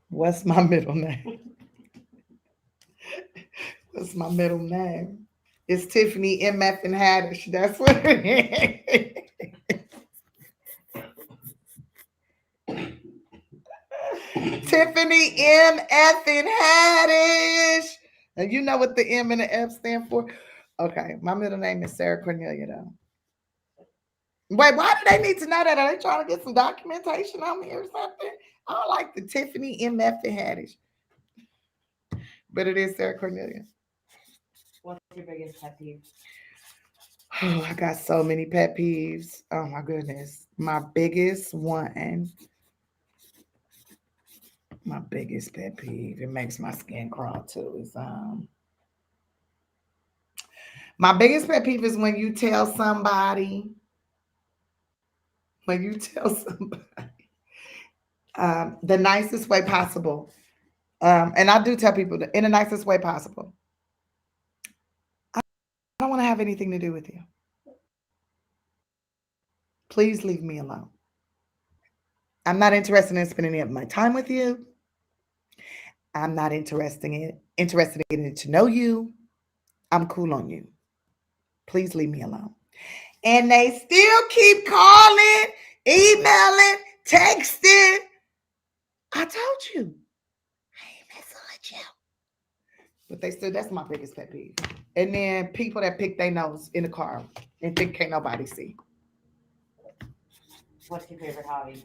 What's my middle name? What's my middle name? It's Tiffany MF and Haddish. That's what it is. Tiffany MF and Haddish. And you know what the M and the F stand for? Okay, my middle name is Sarah Cornelia though. Wait, why do they need to know that? Are they trying to get some documentation on me or something? I don't like the Tiffany MF and Haddish. But it is Sarah Cornelia. What's your biggest pet peeve? Oh, I got so many pet peeves. Oh my goodness. My biggest pet peeve, it makes my skin crawl too, is my biggest pet peeve is when you tell somebody the nicest way possible. And I do tell people that in the nicest way possible. I don't want to have anything to do with you. Please leave me alone. I'm not interested in spending any of my time with you. I'm not interested in getting to know you. I'm cool on you. Please leave me alone. And they still keep calling, emailing, texting. I told you. I ain't messing with you. But they still, that's my biggest pet peeve. And then people that pick their nose in the car and think can't nobody see. What's your favorite hobby?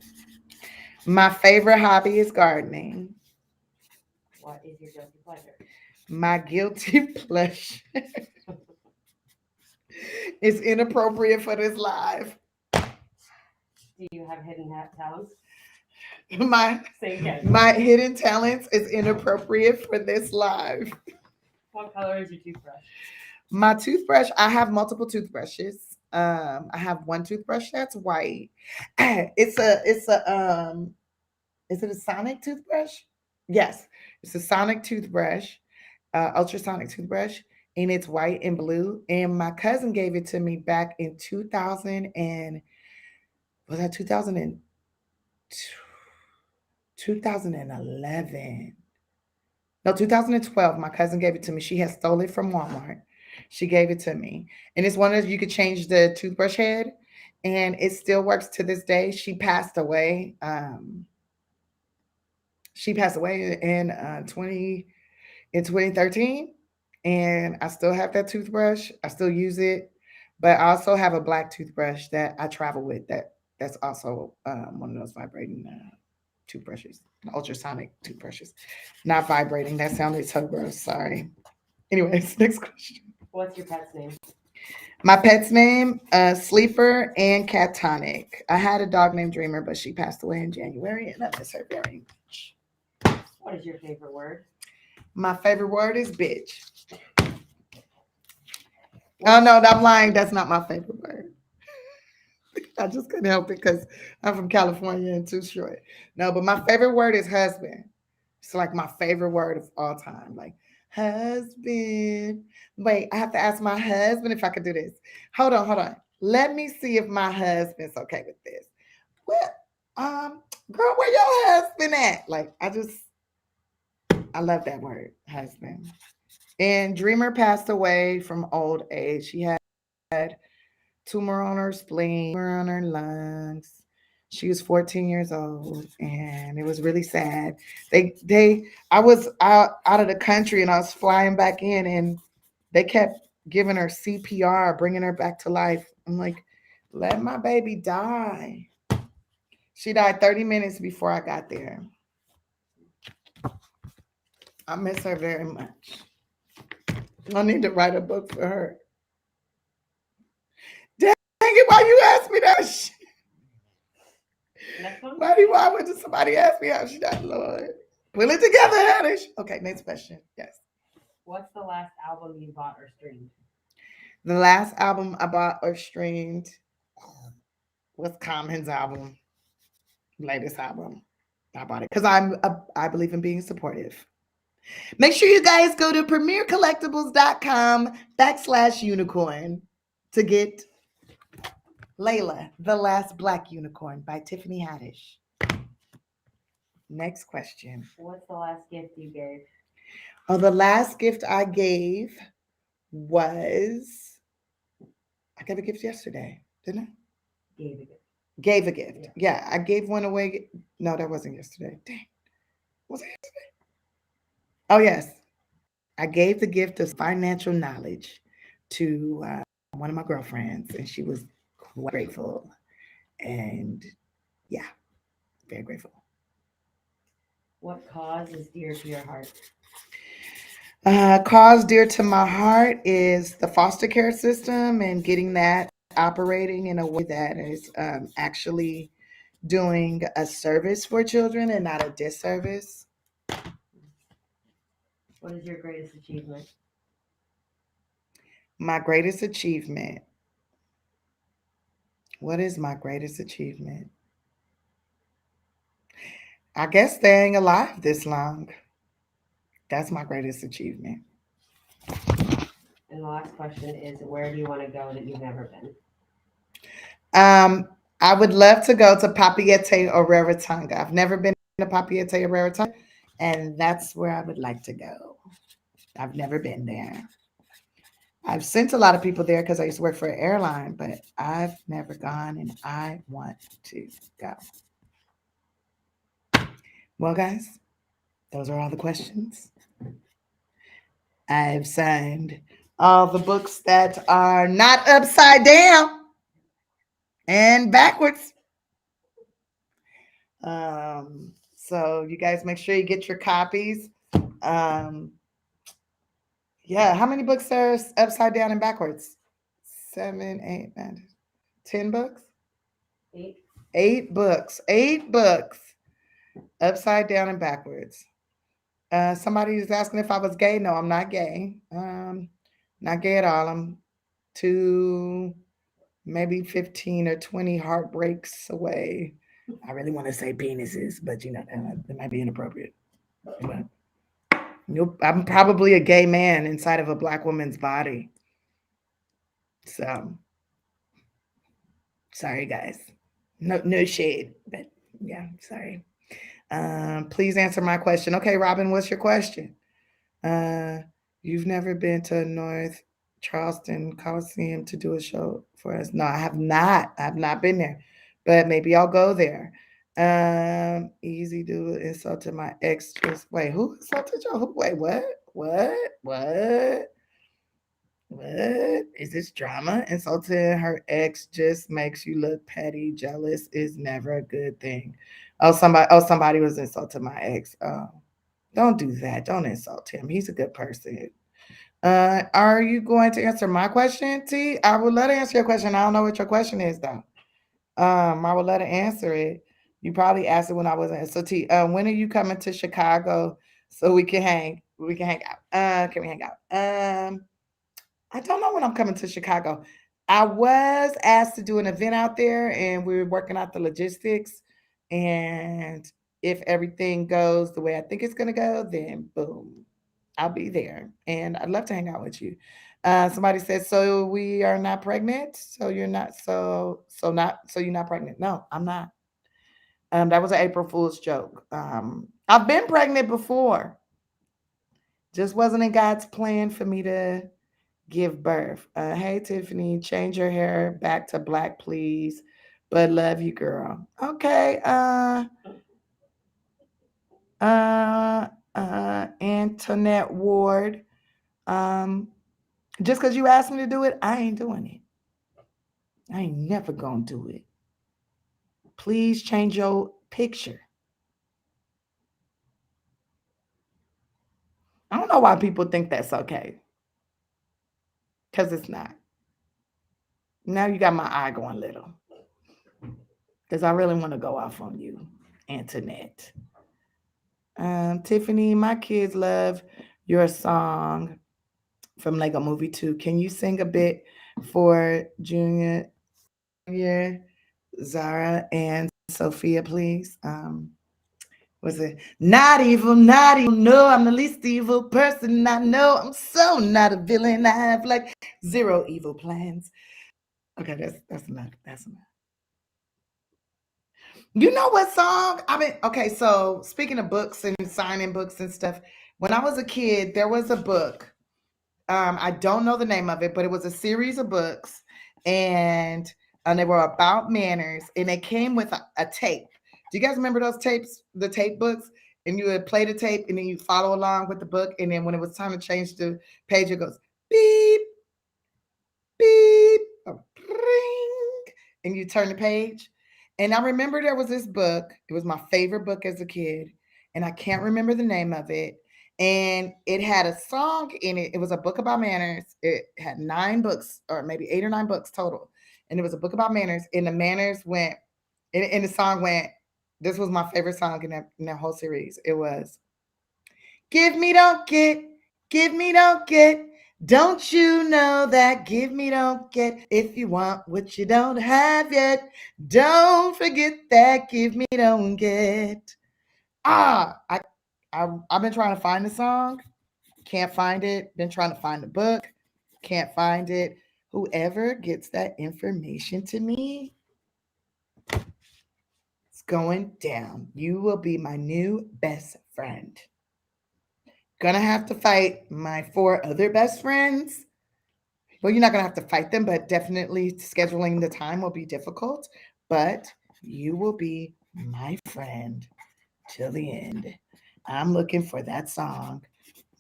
My favorite hobby is gardening. What is your guilty pleasure? My guilty pleasure is inappropriate for this live. Do you have hidden talents? My Say again. my hidden talents is inappropriate for this live. What color is your toothbrush? My toothbrush, I have multiple toothbrushes. I have one toothbrush that's white. It's a is it a sonic toothbrush? Yes, it's a sonic toothbrush, ultrasonic toothbrush, and it's white and blue. And my cousin gave it to me back in 2000 and was that 2011? No, 2012. My cousin gave it to me. She had stole it from Walmart. She gave it to me. And it's one of you could change the toothbrush head and it still works to this day. She passed away in 2013, and I still have that toothbrush. I still use it, but I also have a black toothbrush that I travel with. That's also one of those vibrating toothbrushes, ultrasonic toothbrushes. Not vibrating. That sounded so gross. Sorry. Anyways, next question. What's your pet's name? My pet's name, Sleeper and Catonic. I had a dog named Dreamer, but she passed away in January, and I miss her very much. What is your favorite word? My favorite word is bitch. Oh no, I'm lying. That's not my favorite word. I just couldn't help it because I'm from California and too short. No, but my favorite word is husband. It's like my favorite word of all time. Like husband. Wait, I have to ask my husband if I could do this. Hold on. Let me see if my husband's okay with this. Well, girl, where your husband at? Like, I love that word, husband. And Dreamer passed away from old age. She had tumor on her spleen, tumor on her lungs. She was 14 years old, and it was really sad. I was out of the country, and I was flying back in, and they kept giving her CPR, bringing her back to life. I'm like, let my baby die. She died 30 minutes before I got there. I miss her very much. I need to write a book for her. Dang it, why you ask me that shit? Next one. Why would somebody ask me how she died, Lord? Pull it together, Haddish. Okay, next question. Yes. What's the last album you bought or streamed? The last album I bought or streamed was Common's album, latest album. I bought it because I believe in being supportive. Make sure you guys go to premiercollectibles.com/unicorn to get Layla, The Last Black Unicorn by Tiffany Haddish. Next question. What's the last gift you gave? Oh, the last gift I gave was I gave a gift yesterday, didn't I? Gave a gift. Gave a gift. Yeah, I gave one away. No, that wasn't yesterday. Dang. Was it yesterday? Oh, yes. I gave the gift of financial knowledge to one of my girlfriends, and she was quite grateful. And yeah, very grateful. What cause is dear to your heart? Cause dear to my heart is the foster care system and getting that operating in a way that is actually doing a service for children and not a disservice. What is your greatest achievement? My greatest achievement. What is my greatest achievement? I guess staying alive this long. That's my greatest achievement. And the last question is, where do you want to go that you've never been? Um, I would love to go to Papiete or Rarotonga. I've never been to Papiete or Rarotonga, and that's where I would like to go. I've never been there. I've sent a lot of people there because I used to work for an airline, but I've never gone and I want to go. Well, guys, those are all the questions. I've signed all the books that are not upside down and backwards. So you guys make sure you get your copies. Um, yeah, how many books are upside down and backwards? 7, 8, 9, 10 books? 8. 8 books. 8 books upside down and backwards. Somebody is asking if I was gay. No, I'm not gay. Not gay at all. I'm two, maybe 15 or 20 heartbreaks away. I really want to say penises, but it might be inappropriate. But I'm probably a gay man inside of a black woman's body. So sorry, guys. No shade, but yeah, sorry. Please answer my question. Okay, Robin, what's your question? Uh, you've never been to North. Charleston Coliseum to do a show for us. No, I have not. I have not been there, but maybe I'll go there. Easy do insult to my ex. Just wait, who insulted y'all? Who? Wait, what? What? What? What is this drama? Insulting her ex just makes you look petty. Jealous is never a good thing. Somebody was insulting my ex. Don't do that. Don't insult him. He's a good person. Are you going to answer my question, T? I would love to answer your question. I don't know what your question is though. I would love to answer it. You probably asked it when I wasn't. So T, when are you coming to Chicago so we can hang? We can hang out. Can we hang out? I don't know when I'm coming to Chicago. I was asked to do an event out there and we were working out the logistics. And if everything goes the way I think it's going to go, then boom, I'll be there. And I'd love to hang out with you. Somebody said, so we are not pregnant. So you're not, so you're not pregnant. No, I'm not. That was an April Fool's joke. I've been pregnant before. Just wasn't in God's plan for me to give birth. Hey, Tiffany, change your hair back to black, please. But love you, girl. Okay. Uh, Antoinette Ward. Um, just because you asked me to do it, I ain't doing it. I ain't never gonna do it. Please change your picture. I don't know why people think that's okay. Because it's not. Now you got my eye going little. Because I really want to go off on you, Antoinette. Tiffany, my kids love your song from Lego Movie 2. Can you sing a bit for Junior, Zara, and Sophia, please? Was it not evil, not evil? No, I'm the least evil person I know. I'm so not a villain. I have like zero evil plans. Okay, that's enough. That's enough. You know what song? I mean, okay, so speaking of books and signing books and stuff, when I was a kid, there was a book. I don't know the name of it, but it was a series of books, and they were about manners, and they came with a tape. Do you guys remember those tapes, the tape books? And you would play the tape, and then you follow along with the book, and then when it was time to change the page, it goes beep, beep, or ring, and you turn the page. And I remember there was this book. It was my favorite book as a kid, and I can't remember the name of it. And it had a song in it. It was a book about manners. It had 9 books, or maybe 8 or 9 books total. And it was a book about manners. And the manners went, and the song went. This was my favorite song in that whole series. It was "Give Me Don't Get, Give Me Don't Get." Don't you know that give me don't get if you want what you don't have yet? Don't forget that give me don't get. Ah, I've been trying to find the song, can't find it. Been trying to find the book, can't find it. Whoever gets that information to me, it's going down. You will be my new best friend. Gonna have to fight my 4 other best friends. Well, you're not going to have to fight them, but definitely scheduling the time will be difficult. But you will be my friend till the end. I'm looking for that song.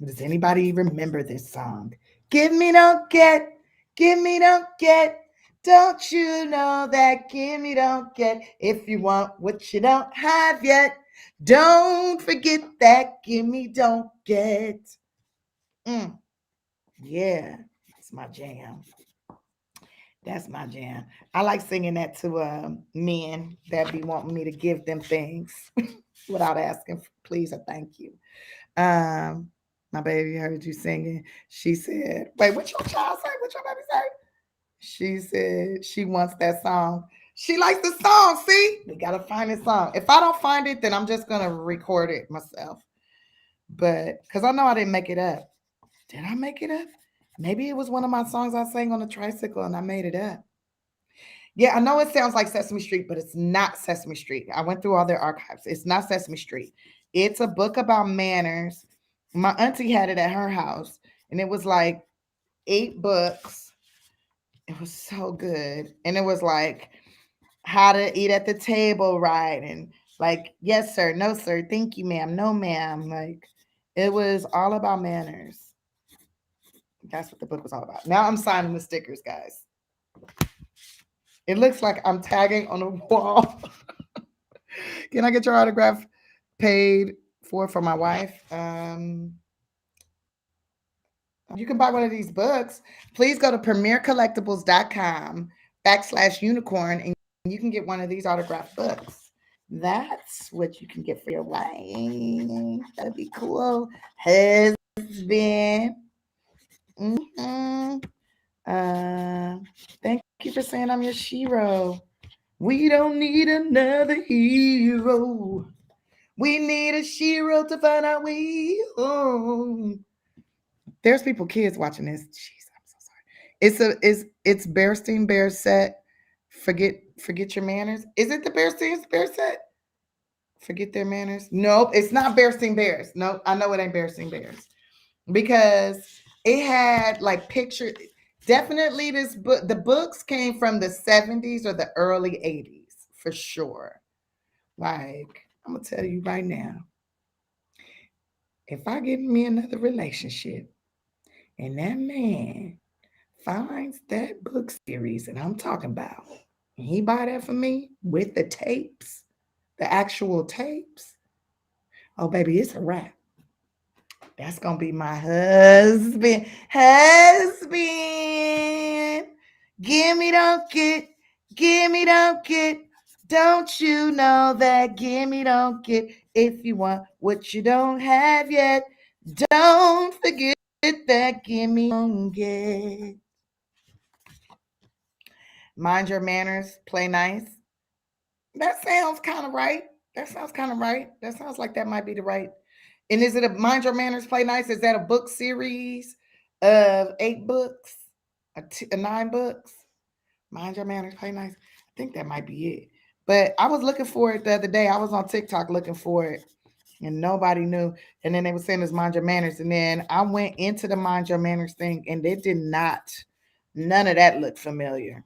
Does anybody remember this song? Give me don't get, give me don't get. Don't you know that give me don't get if you want what you don't have yet? Don't forget that give me don't get. Mm, yeah, it's my jam. That's my jam. I like singing that to men that be wanting me to give them things without asking for please or thank you. Um, my baby heard you singing. She said, "Wait, what your child say? What your baby say?" She said she wants that song. She likes the song. See, we gotta find this song. If I don't find it, then I'm just gonna record it myself. But because I know I didn't make it up. Did I make it up? Maybe it was one of my songs I sang on a tricycle and I made it up. Yeah, I know it sounds like Sesame Street, but it's not Sesame Street. I went through all their archives. It's not Sesame Street. It's a book about manners. My auntie had it at her house, and it was like 8 books. It was so good. And it was like how to eat at the table right, and like, yes, sir, no, sir, thank you, ma'am, no, ma'am. Like, it was all about manners. That's what the book was all about. Now I'm signing the stickers, guys. It looks like I'm tagging on a wall. Can I get your autograph paid for my wife? You can buy one of these books. Please go to premiercollectibles.com/unicorn and you can get one of these autographed books. That's what you can get for your wife. That'd be cool. Husband. Mm-hmm. Uh, thank you for saying I'm your shiro. We don't need another hero. We need a shiro to find our way home. There's people, kids watching this. Jeez, I'm so sorry. It's Bearstein Bear set. Forget your manners. Is it the Bearstein Bear set? Forget their manners. Nope, it's not Bearstein Bears. Nope, I know it ain't Bearstein Bears because it had like picture. Definitely, this book. The books came from the 70s or the early 80s for sure. Like, I'm gonna tell you right now, if I get me another relationship and that man finds that book series that I'm talking about, and he buy that for me with the tapes, the actual tapes, oh baby, it's a wrap. That's gonna be my husband. Husband. Gimme don't get. Gimme don't get. Don't you know that gimme don't get. If you want what you don't have yet, don't forget that gimme don't get. Mind your manners, play nice. That sounds kind of right. That sounds kind of right. That sounds like that might be the right. And is it a Mind Your Manners, Play Nice? Is that a book series of 8 books, 9 books? Mind Your Manners, Play Nice. I think that might be it. But I was looking for it the other day. I was on TikTok looking for it, and nobody knew. And then they were saying it's Mind Your Manners, and then I went into the Mind Your Manners thing, and it did not. None of that looked familiar.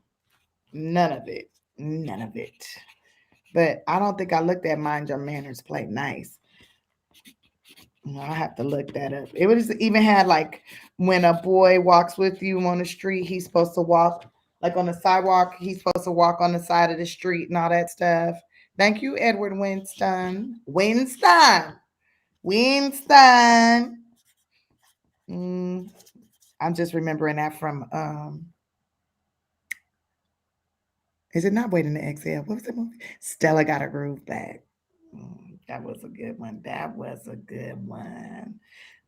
None of it. None of it. But I don't think I looked at Mind Your Manners, Play Nice. I have to look that up. It was even had like when a boy walks with you on the street, he's supposed to walk like on the sidewalk. He's supposed to walk on the side of the street and all that stuff. Thank you, Edward Winston. Winston. Winston. Mm, I'm just remembering that from is it not Waiting to Exhale? What was that movie? Stella Got Her Groove Back. That was a good one. That was a good one.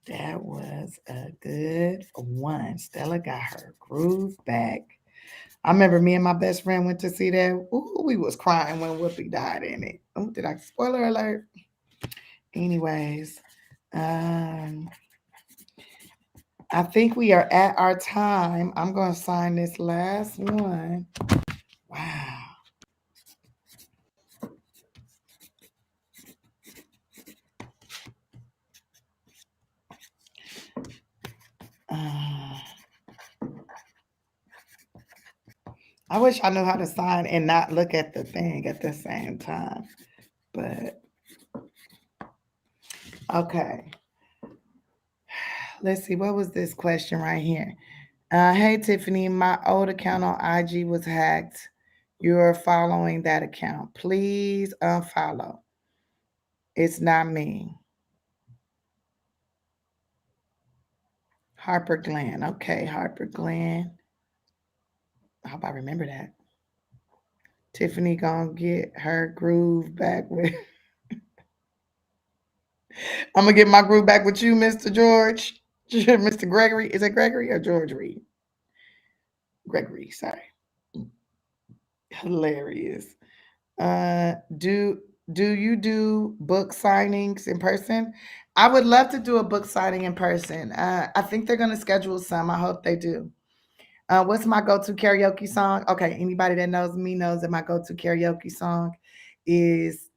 That was a good one. Stella got her groove back. I remember me and my best friend went to see that. Ooh, we was crying when Whoopi died in it. Oh, did I spoiler alert? Anyways, um, I think we are at our time. I'm gonna sign this last one. Wow. Uh, I wish I knew how to sign and not look at the thing at the same time. But okay. Let's see. What was this question right here? Hey Tiffany, my old account on IG was hacked. You're following that account. Please unfollow. It's not me. Harper Glenn. Okay, Harper Glenn. I hope I remember that. Tiffany gonna get her groove back with. I'm gonna get my groove back with you, Mr. George, Mr. Gregory. Is it Gregory or George Reed? Gregory. Sorry. Hilarious. Uh, do do you do book signings in person? I would love to do a book signing in person. I think they're gonna schedule some. I hope they do. What's my go-to karaoke song? Okay, anybody that knows me knows that my go-to karaoke song is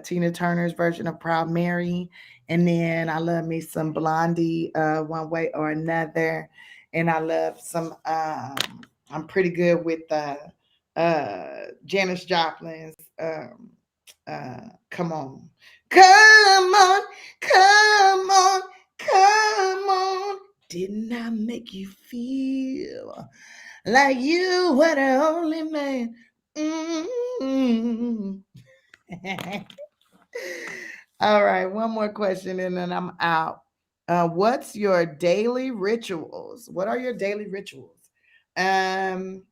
Tina Turner's version of Proud Mary, and then I love me some Blondie, One Way or Another, and I love some. I'm pretty good with Janis Joplin's. Come on, come on, come on, come on. Didn't I make you feel like you were the only man? Mm-hmm. All right, one more question and then I'm out. What's your daily rituals? What are your daily rituals? Um,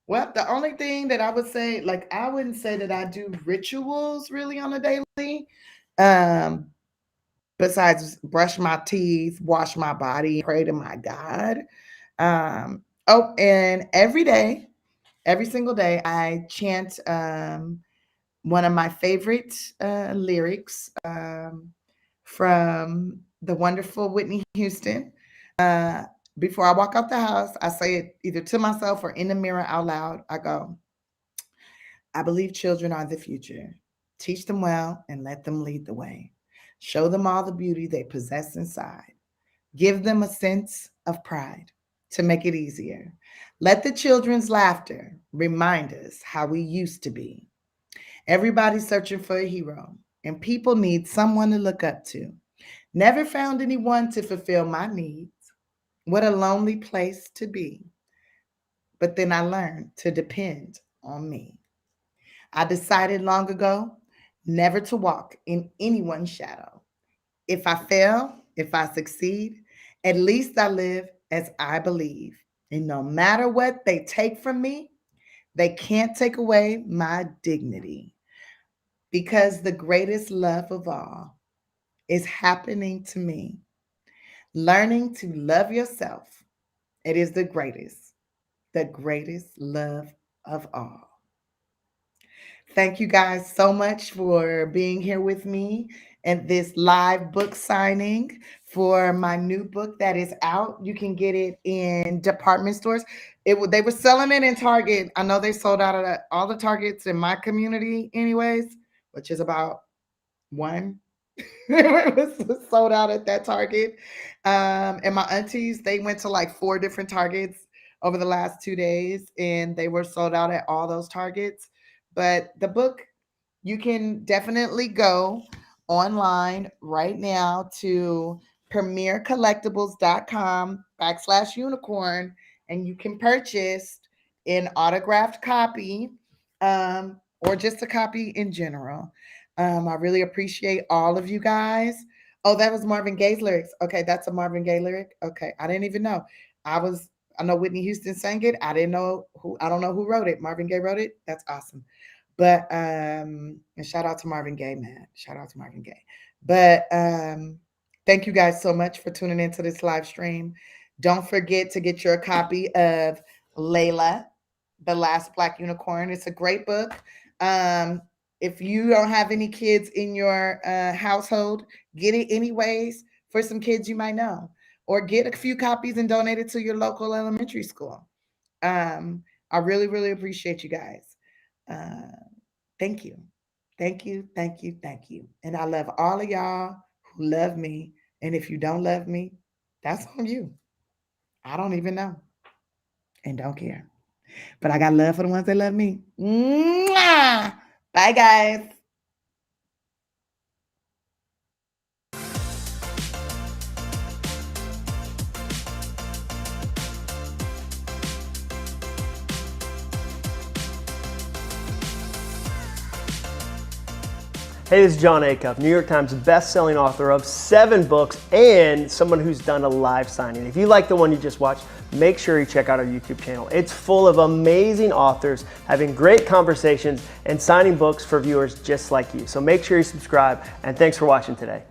well, the only thing that I would say, like, I wouldn't say that I do rituals really on a daily. Um, Besides brush my teeth, wash my body, pray to my God. Oh, and every day, every single day, I chant one of my favorite lyrics from the wonderful Whitney Houston. Uh, Before I walk out the house, I say it either to myself or in the mirror out loud. I go, I believe children are the future. Teach them well and let them lead the way. Show them all the beauty they possess inside. Give them a sense of pride to make it easier. Let the children's laughter remind us how we used to be. Everybody's searching for a hero, and people need someone to look up to. Never found anyone to fulfill my needs. What a lonely place to be. But then I learned to depend on me. I decided long ago never to walk in anyone's shadow. If I fail, if I succeed, at least I live as I believe. And no matter what they take from me, they can't take away my dignity. Because the greatest love of all is happening to me. Learning to love yourself. It is the greatest love of all. Thank you guys so much for being here with me at this live book signing for my new book that is out. You can get it in department stores. They were selling it in Target. I know they sold out of all the Targets in my community, anyways, which is about one. It was sold out at that Target. And my aunties, they went to like 4 different Targets over the last 2 days, and they were sold out at all those Targets. But the book, you can definitely go online right now to premiercollectibles.com/unicorn, and you can purchase an autographed copy or just a copy in general. I really appreciate all of you guys. Oh, that was Marvin Gaye's lyrics. Okay, that's a Marvin Gaye lyric. Okay, I didn't even know. I was I know Whitney Houston sang it. I don't know who wrote it. Marvin Gaye wrote it. That's awesome. But and shout out to Marvin Gaye, man. Shout out to Marvin Gaye. But thank you guys so much for tuning into this live stream. Don't forget to get your copy of Layla, The Last Black Unicorn. It's a great book. Um, if you don't have any kids in your household, get it anyways for some kids you might know, or get a few copies and donate it to your local elementary school. I really, really appreciate you guys. Uh, Thank you. Thank you. Thank you. Thank you. And I love all of y'all who love me. And if you don't love me, that's on you. I don't even know and don't care. But I got love for the ones that love me. Mwah! Bye, guys. Hey, this is John Acuff, New York Times best-selling author of 7 books and someone who's done a live signing. If you like the one you just watched, make sure you check out our YouTube channel. It's full of amazing authors having great conversations and signing books for viewers just like you. So make sure you subscribe, and thanks for watching today.